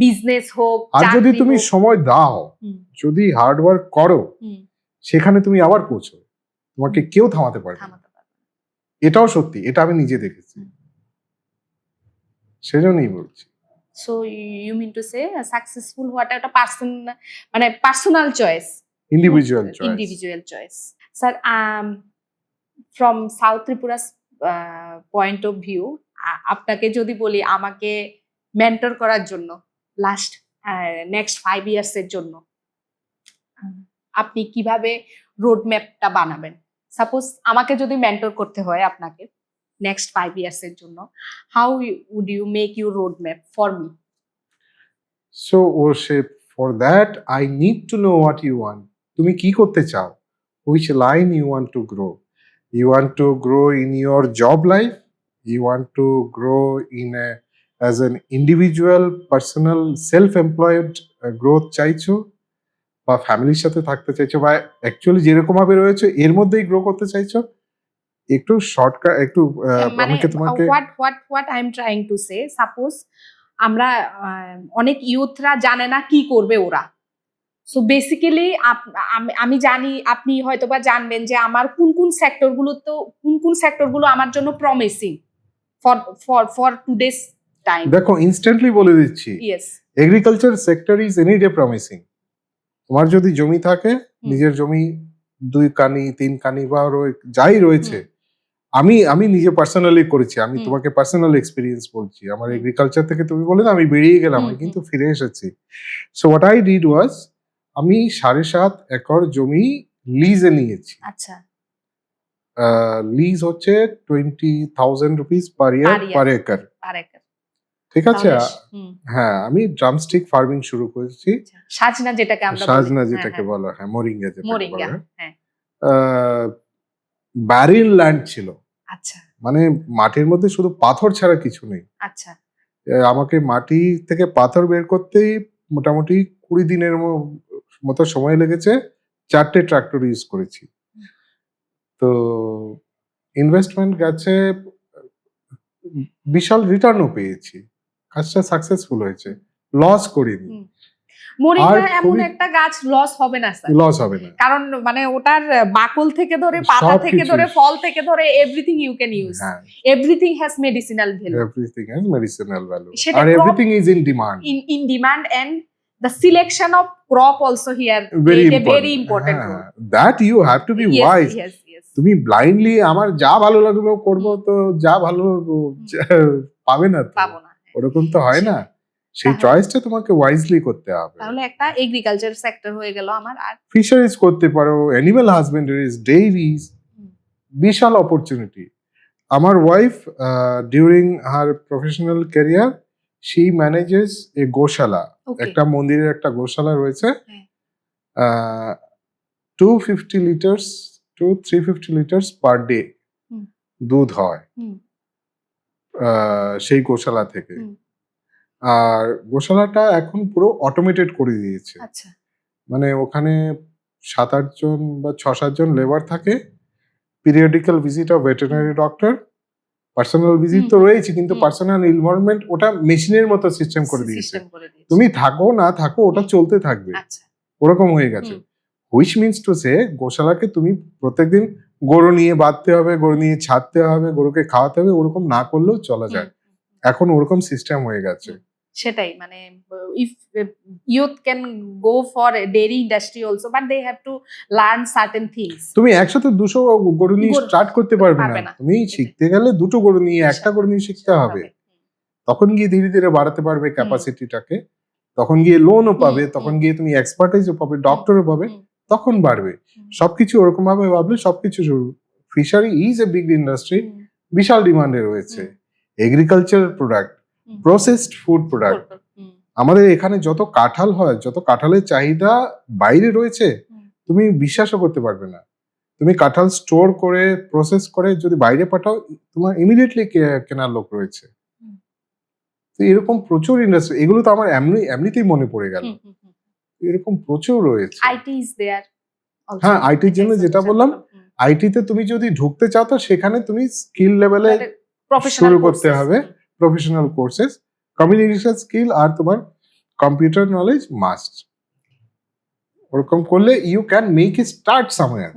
বিজনেস হোক।
আর যদি তুমি সময় দাও, যদি হার্ড ওয়ার্ক করো, সেখানে তুমি আবার পৌঁছো, তোমাকে কেউ থামাতে পারবে না। এটাও সত্যি, এটা আমি নিজে দেখেছি, সেজন্যই বলছি।
So you mean to say successful হওয়াটা একটা মানে personal choice, individual choice. Sir, from south Tripura's point of view, আপনাকে যদি বলি আমাকে মেন্টর করার জন্য নেক্সট 5 ইয়ার্সের জন্য আপনি কিভাবে রোড ম্যাপটা বানাবেন? সাপোজ আমাকে যদি মেন্টর করতে হয় আপনাকে নেক্সট 5 ইয়ার্সের জন্য, how would you make your road map for me?
So for that I need to know what you want. তুমি কি করতে চাও, which line you want to grow. You want to grow in your job life, you want to grow as an individual, personal, self-employed growth চাইছো, বা ফ্যামিলির সাথে থাকতে চাইছো, বা অ্যাকচুয়ালি যেরকম ভাবে রয়েছে এর মধ্যেই গ্রো করতে চাইছো। একটু শর্টকাট, একটু তোমাকে
what I am trying to say, suppose আমরা অনেক ইউথরা জানে না কি করবে ওরা। সো বেসিক্যালি আমি জানি, আপনি হয়তোবা জানবেন যে আমার কোন সেক্টরগুলো আমার জন্য প্রমিসিং ফর টুডেস টাইম।
দেখো, ইনস্ট্যান্টলি বলে দিচ্ছি, agriculture sector is any day promising. তোমার যদি জমি থাকে, নিজের জমি 2 কানি 3 কানি বা যাই রয়েছে, আমি আমি নিজে পার্সোনালি করেছি, আমি
হুম।
তোমাকে পার্সোনাল এক্সপিরিয়েন্স বলছি। আমার
হুম।
এগ্রিকালচার থেকে তুমি বলে না আমি বেরিয়ে গেলাম, আমি কিন্তু ফিরে এসেছি। So what I did was, আমি 7.5 একর জমি লিজে নিয়েছি।
আচ্ছা,
লিজ হচ্ছে 20,000 রুপিস পার ইয়ার পার একর,
পার একর।
ঠিক আছে?
তাহলে
হ্যাঁ, আমি ড্রামস্টিক ফার্মিং শুরু করেছি।
আচ্ছা। সাজনা যেটাকে আমরা বলি।
সাজনা
হ্যাঁ,
যেটাকে
হ্যাঁ।
বলা হয়, মোরিঙ্গা যেটাকে
মোরিঙ্গা,
বলা হয়।
হ্যাঁ।
ব্যারিন ল্যান্ড ছিল,
আচ্ছা,
মানে মাটির মধ্যে শুধু পাথর ছাড়া কিছু নেই।
আচ্ছা।
আমাকে মাটি থেকে পাথর বের করতেই মোটামুটি 20 দিনের মতো সময় লেগেছে। 4টে ট্রাক্টর ইউজ করেছি। তো ইনভেস্টমেন্ট গেছে, বিশাল রিটার্নও পেয়েছি। কাজটা সাকসেসফুল হয়েছে, লস করিনি।
মোরিঙ্গা
আর
এমন
খুবই
একটা গাছ লস হবে না স্যার,
লস হবে না।
কারণ মানে ওটার বাকল থেকে ধরে পাতা থেকে
সবকিছু।
ধরে ফল থেকে ধরে এভরিথিং ইউ ক্যান ইউজ,
হ্যাঁ,
everything has medicinal value,
everything has medicinal value,
সেটা
আর
crop
everything is in demand.
in demand, and the selection of crop also here
very
played a
important.
very important role.
That you have to be
Yes,
wise.
yes, yes.
তুমি ব্লাইন্ডলি আমার যা ভালো লাগলো করবো, তো যা ভালো পাবে না তো,
পাবো না।
ওরকম তো হয় না। সেই
তাহলে-
চয়েসটা তোমাকে ওয়াইজলি করতে হবে।
তাহলে একটা এগ্রিকালচার সেক্টর হয়ে গেল আমার। আর
ফিশারিজ করতে পারো, অ্যানিমাল হাজবেন্ডারিজ, ডেইরিজ, বিশাল অপরচুনিটি। আমার wife during her professional career she manages a goshala.
Okay.
একটা মন্দিরের একটা গোশালা রয়েছে।
হ্যাঁ।
250 litres to 350 litres per day
hmm.
দুধ হয়
হুম।
সেই গোশালা থেকে।
হুম।
আর গোশালাটা এখন পুরো অটোমেটেড করে দিয়েছে।
আচ্ছা,
মানে ওখানে 7-8 জন বা 6-7 জন লেবার থাকে, periodical visit of veterinary doctor, personal visit তো রয়েছে, কিন্তু পার্সোনাল ইনভলভমেন্ট ওটা মেশিনের মতো সিস্টেম করে দিয়েছে।
সিস্টেম করে দিয়েছে।
তুমি থাকো না থাকো, ওটা চলতে থাকবে,
আচ্ছা,
ওরকম হয়ে গেছে। হুইচ মিনস টু সে, গোশালাকে তুমি প্রত্যেকদিন গরু নিয়ে বাঁধতে হবে, গরু নিয়ে ছাড়তে হবে, গরুকে খাওয়াতে হবে, ওরকম না করলেও চলা যায়। এখন ওরকম সিস্টেম হয়ে গেছে।
সেটাই, মানে if youth can go for dairy industry also, but they have to learn certain things.
তুমি একসাথে 200 গরু নিয়ে স্টার্ট করতে পারবে না। তুমি শিখতে গেলে 2টো গরু নিয়ে, একটা গরু নিয়ে শিখতে হবে। তখন গিয়ে ধীরে ধীরে বাড়াতে পারবে ক্যাপাসিটিটাকে, তখন গিয়ে লোনও পাবে, তখন গিয়ে তুমি এক্সপার্টাইজও পাবে, ডক্টরও পাবে, তখন বাড়বে। সবকিছু ওরকম ভাবে ভাবলে সবকিছু শুরু। Fishery is a big industry, বিশাল ডিমান্ডে রয়েছে। Agriculture product, processed food product, আমাদের এখানে যত কাঁঠাল হয়, যত কাঁঠালের চাহিদা বাইরে রয়েছে, তুমি বিশ্বাসও করতে পারবে না। তুমি কাঁঠাল স্টোর করে প্রসেস করে যদি বাইরে পাঠাও, তোমার ইমিডিয়েটলি কেনার লোক রয়েছে। তো এরকম প্রচুর ইন্ডাস্ট্রি, এগুলো তো আমার এমনিতেই মনে পড়ে গেল, এরকম প্রচুর রয়েছে।
IT is there.
হ্যাঁ, আইটির জন্য যেটা বললাম, আইটিতে তুমি যদি ঢুকতে চাও তো সেখানে তুমি স্কিল লেভেলে শুরু করতে হবে, প্রফেশনাল কোর্সেস, কমিউনিকেশন স্কিল আর তোমার কম্পিউটার নলেজ মাস্ট। ওরকম করলে you can make a start somewhere.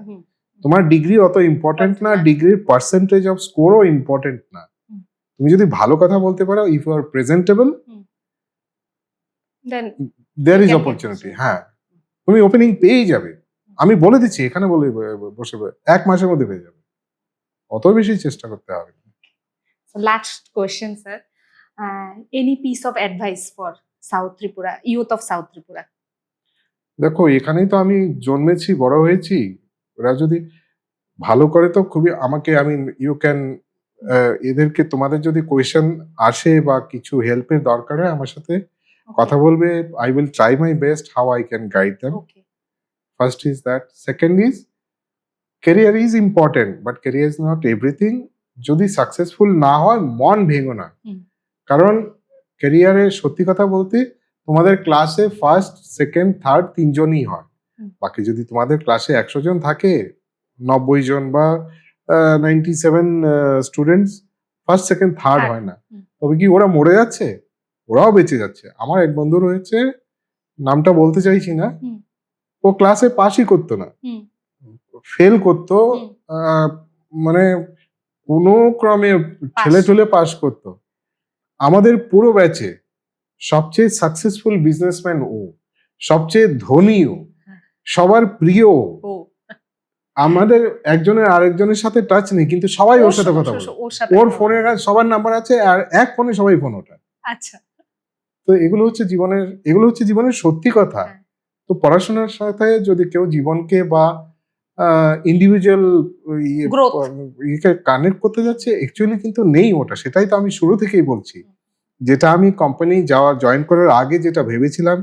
তোমার ডিগ্রি অত ইম্পর্টেন্ট না, ডিগ্রির পার্সেন্টেজ অফ স্কোরও ইম্পর্টেন্ট না। তুমি যদি ভালো কথা বলতে পারো, if you are presentable,
then
there is opportunity. হ্যাঁ, তুমি ওপেনিং পেয়েই যাবে। আমি বলে দিচ্ছি, এখানে বলে বসে 1 মাসের মধ্যে পেয়ে যাবে, অত বেশি চেষ্টা করতে হবে।
Last question sir, any piece of advice for south Tripura, youth of south Tripura?
দেখো, এখানেই তো আমি জন্মেছি, বড় হয়েছি। ওরা যদি ভালো করে তো খুবই, আমাকে আমি ইউ ক্যান, এদেরকে তোমাদের যদি কোয়েশ্চেন আসে বা কিছু হেল্পের দরকার হয়, আমার সাথে কথা বলবে। I will try my best how I can guide them. First is that. Second is, career is important, but career is not everything. যদি সাকসেসফুল না হয়, মন ভেঙো না। কারণ ক্যারিয়ারে সত্যি কথা বলতে, তোমাদের ক্লাসে ফার্স্ট, সেকেন্ড, থার্ড 3 জনই হয়। বাকি যদি তোমাদের ক্লাসে 100 জন থাকে, 90 জন বা 97 স্টুডেন্টস ফার্স্ট, সেকেন্ড, থার্ড হয় না। তবে কি ওরা মরে যাচ্ছে? ওরাও বেঁচে যাচ্ছে। আমার এক বন্ধু রয়েছে, নামটা বলতে চাইছি না, ও ক্লাসে পাসই করতো না, ফেল করতো, মানে কোনো ক্রমে ঠেলে পাস করতো। আমাদের পুরো ব্যাচে সবচেয়ে সাকসেসফুল বিজনেসম্যান ও, সবচেয়ে ধনী ও, সবার প্রিয়। আমাদের একজনের আরেকজনের সাথে টাচ নেই, কিন্তু সবাই ওর সাথে কথা বলে।
ওর সাথে
ওর
কথা
ফোনের কাছে সবার নাম্বার আছে, আর এক ফোনে সবাই ফোন ওঠায়।
আচ্ছা।
তো এগুলো হচ্ছে জীবনের সত্যি কথা।
হ্যাঁ।
তো পড়াশোনার সাথে যদি কেউ জীবনকে বা ইন্ডিভিজুয়াল
Growth.
কানেক্ট করতে যাচ্ছে, অ্যাকচুয়ালি কিন্তু নেই ওটা। সেটাই তো আমি শুরু থেকেই বলছি, যেটা আমি কোম্পানি জয়েন করার আগে যেটা ভেবেছিলাম,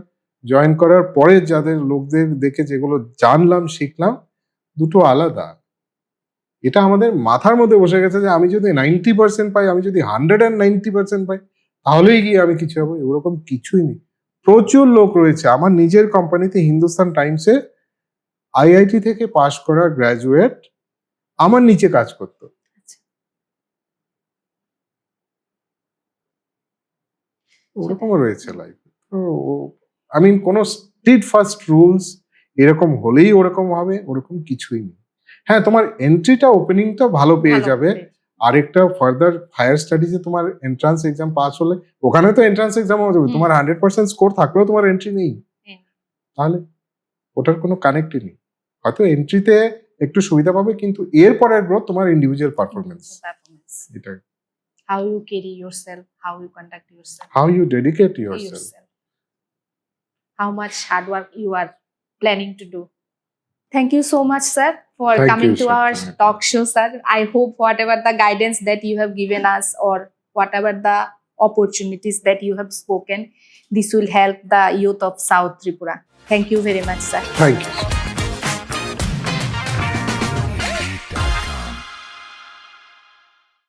জয়েন করার পরে যাদের লোকদের দেখে যেগুলো জানলাম শিখলাম, দুটো আলাদা। এটা আমাদের মাথার মধ্যে বসে গেছে যে আমি যদি 90% পাই, আমি যদি 190% পাই, তাহলেই গিয়ে আমি কিছু হবো। এরকম কিছুই নেই। প্রচুর লোক রয়েছে। আমার নিজের কোম্পানিতে হিন্দুস্তান টাইমসে আইআইটি থেকে পাশ করা গ্র্যাজুয়েট আমার নিচে কাজ করতো। ওরকমও রয়েছে লাইফ। আমি কোনো স্ট্রিট ফার্স্ট রুলস এরকম হলেই ওরকম হবে, ওরকম কিছুই নেই। হ্যাঁ, তোমার এন্ট্রিটা ওপেনিংটা ভালো পেয়ে যাবে। আরেকটা ফার্দার হায়ার স্টাডিজে তোমার এন্ট্রান্স এক্সাম পাস হলে, ওখানে তো এন্ট্রান্স এক্সাম হয়ে যাবে, তোমার 100% স্কোর থাকলেও তোমার এন্ট্রি নেই, তাহলে ওটার কোনো কানেক্টই নেই। হয়তো এন্ট্রিতে একটু সুবিধা পাবে, কিন্তু এরপরের গ্রোথ তোমার ইন্ডিভিজুয়াল পারফরমেন্স। এটা
how you carry yourself, how you conduct yourself,
how you dedicate yourself.
how much hard work you are planning to do. Thank you so much, sir, for
Thank
coming
you,
to
sir.
our talk show, sir. I hope whatever the guidance that you have given us, or whatever the opportunities that you have spoken, this will help the youth of South Tripura. Thank you very much, sir.
Thank you.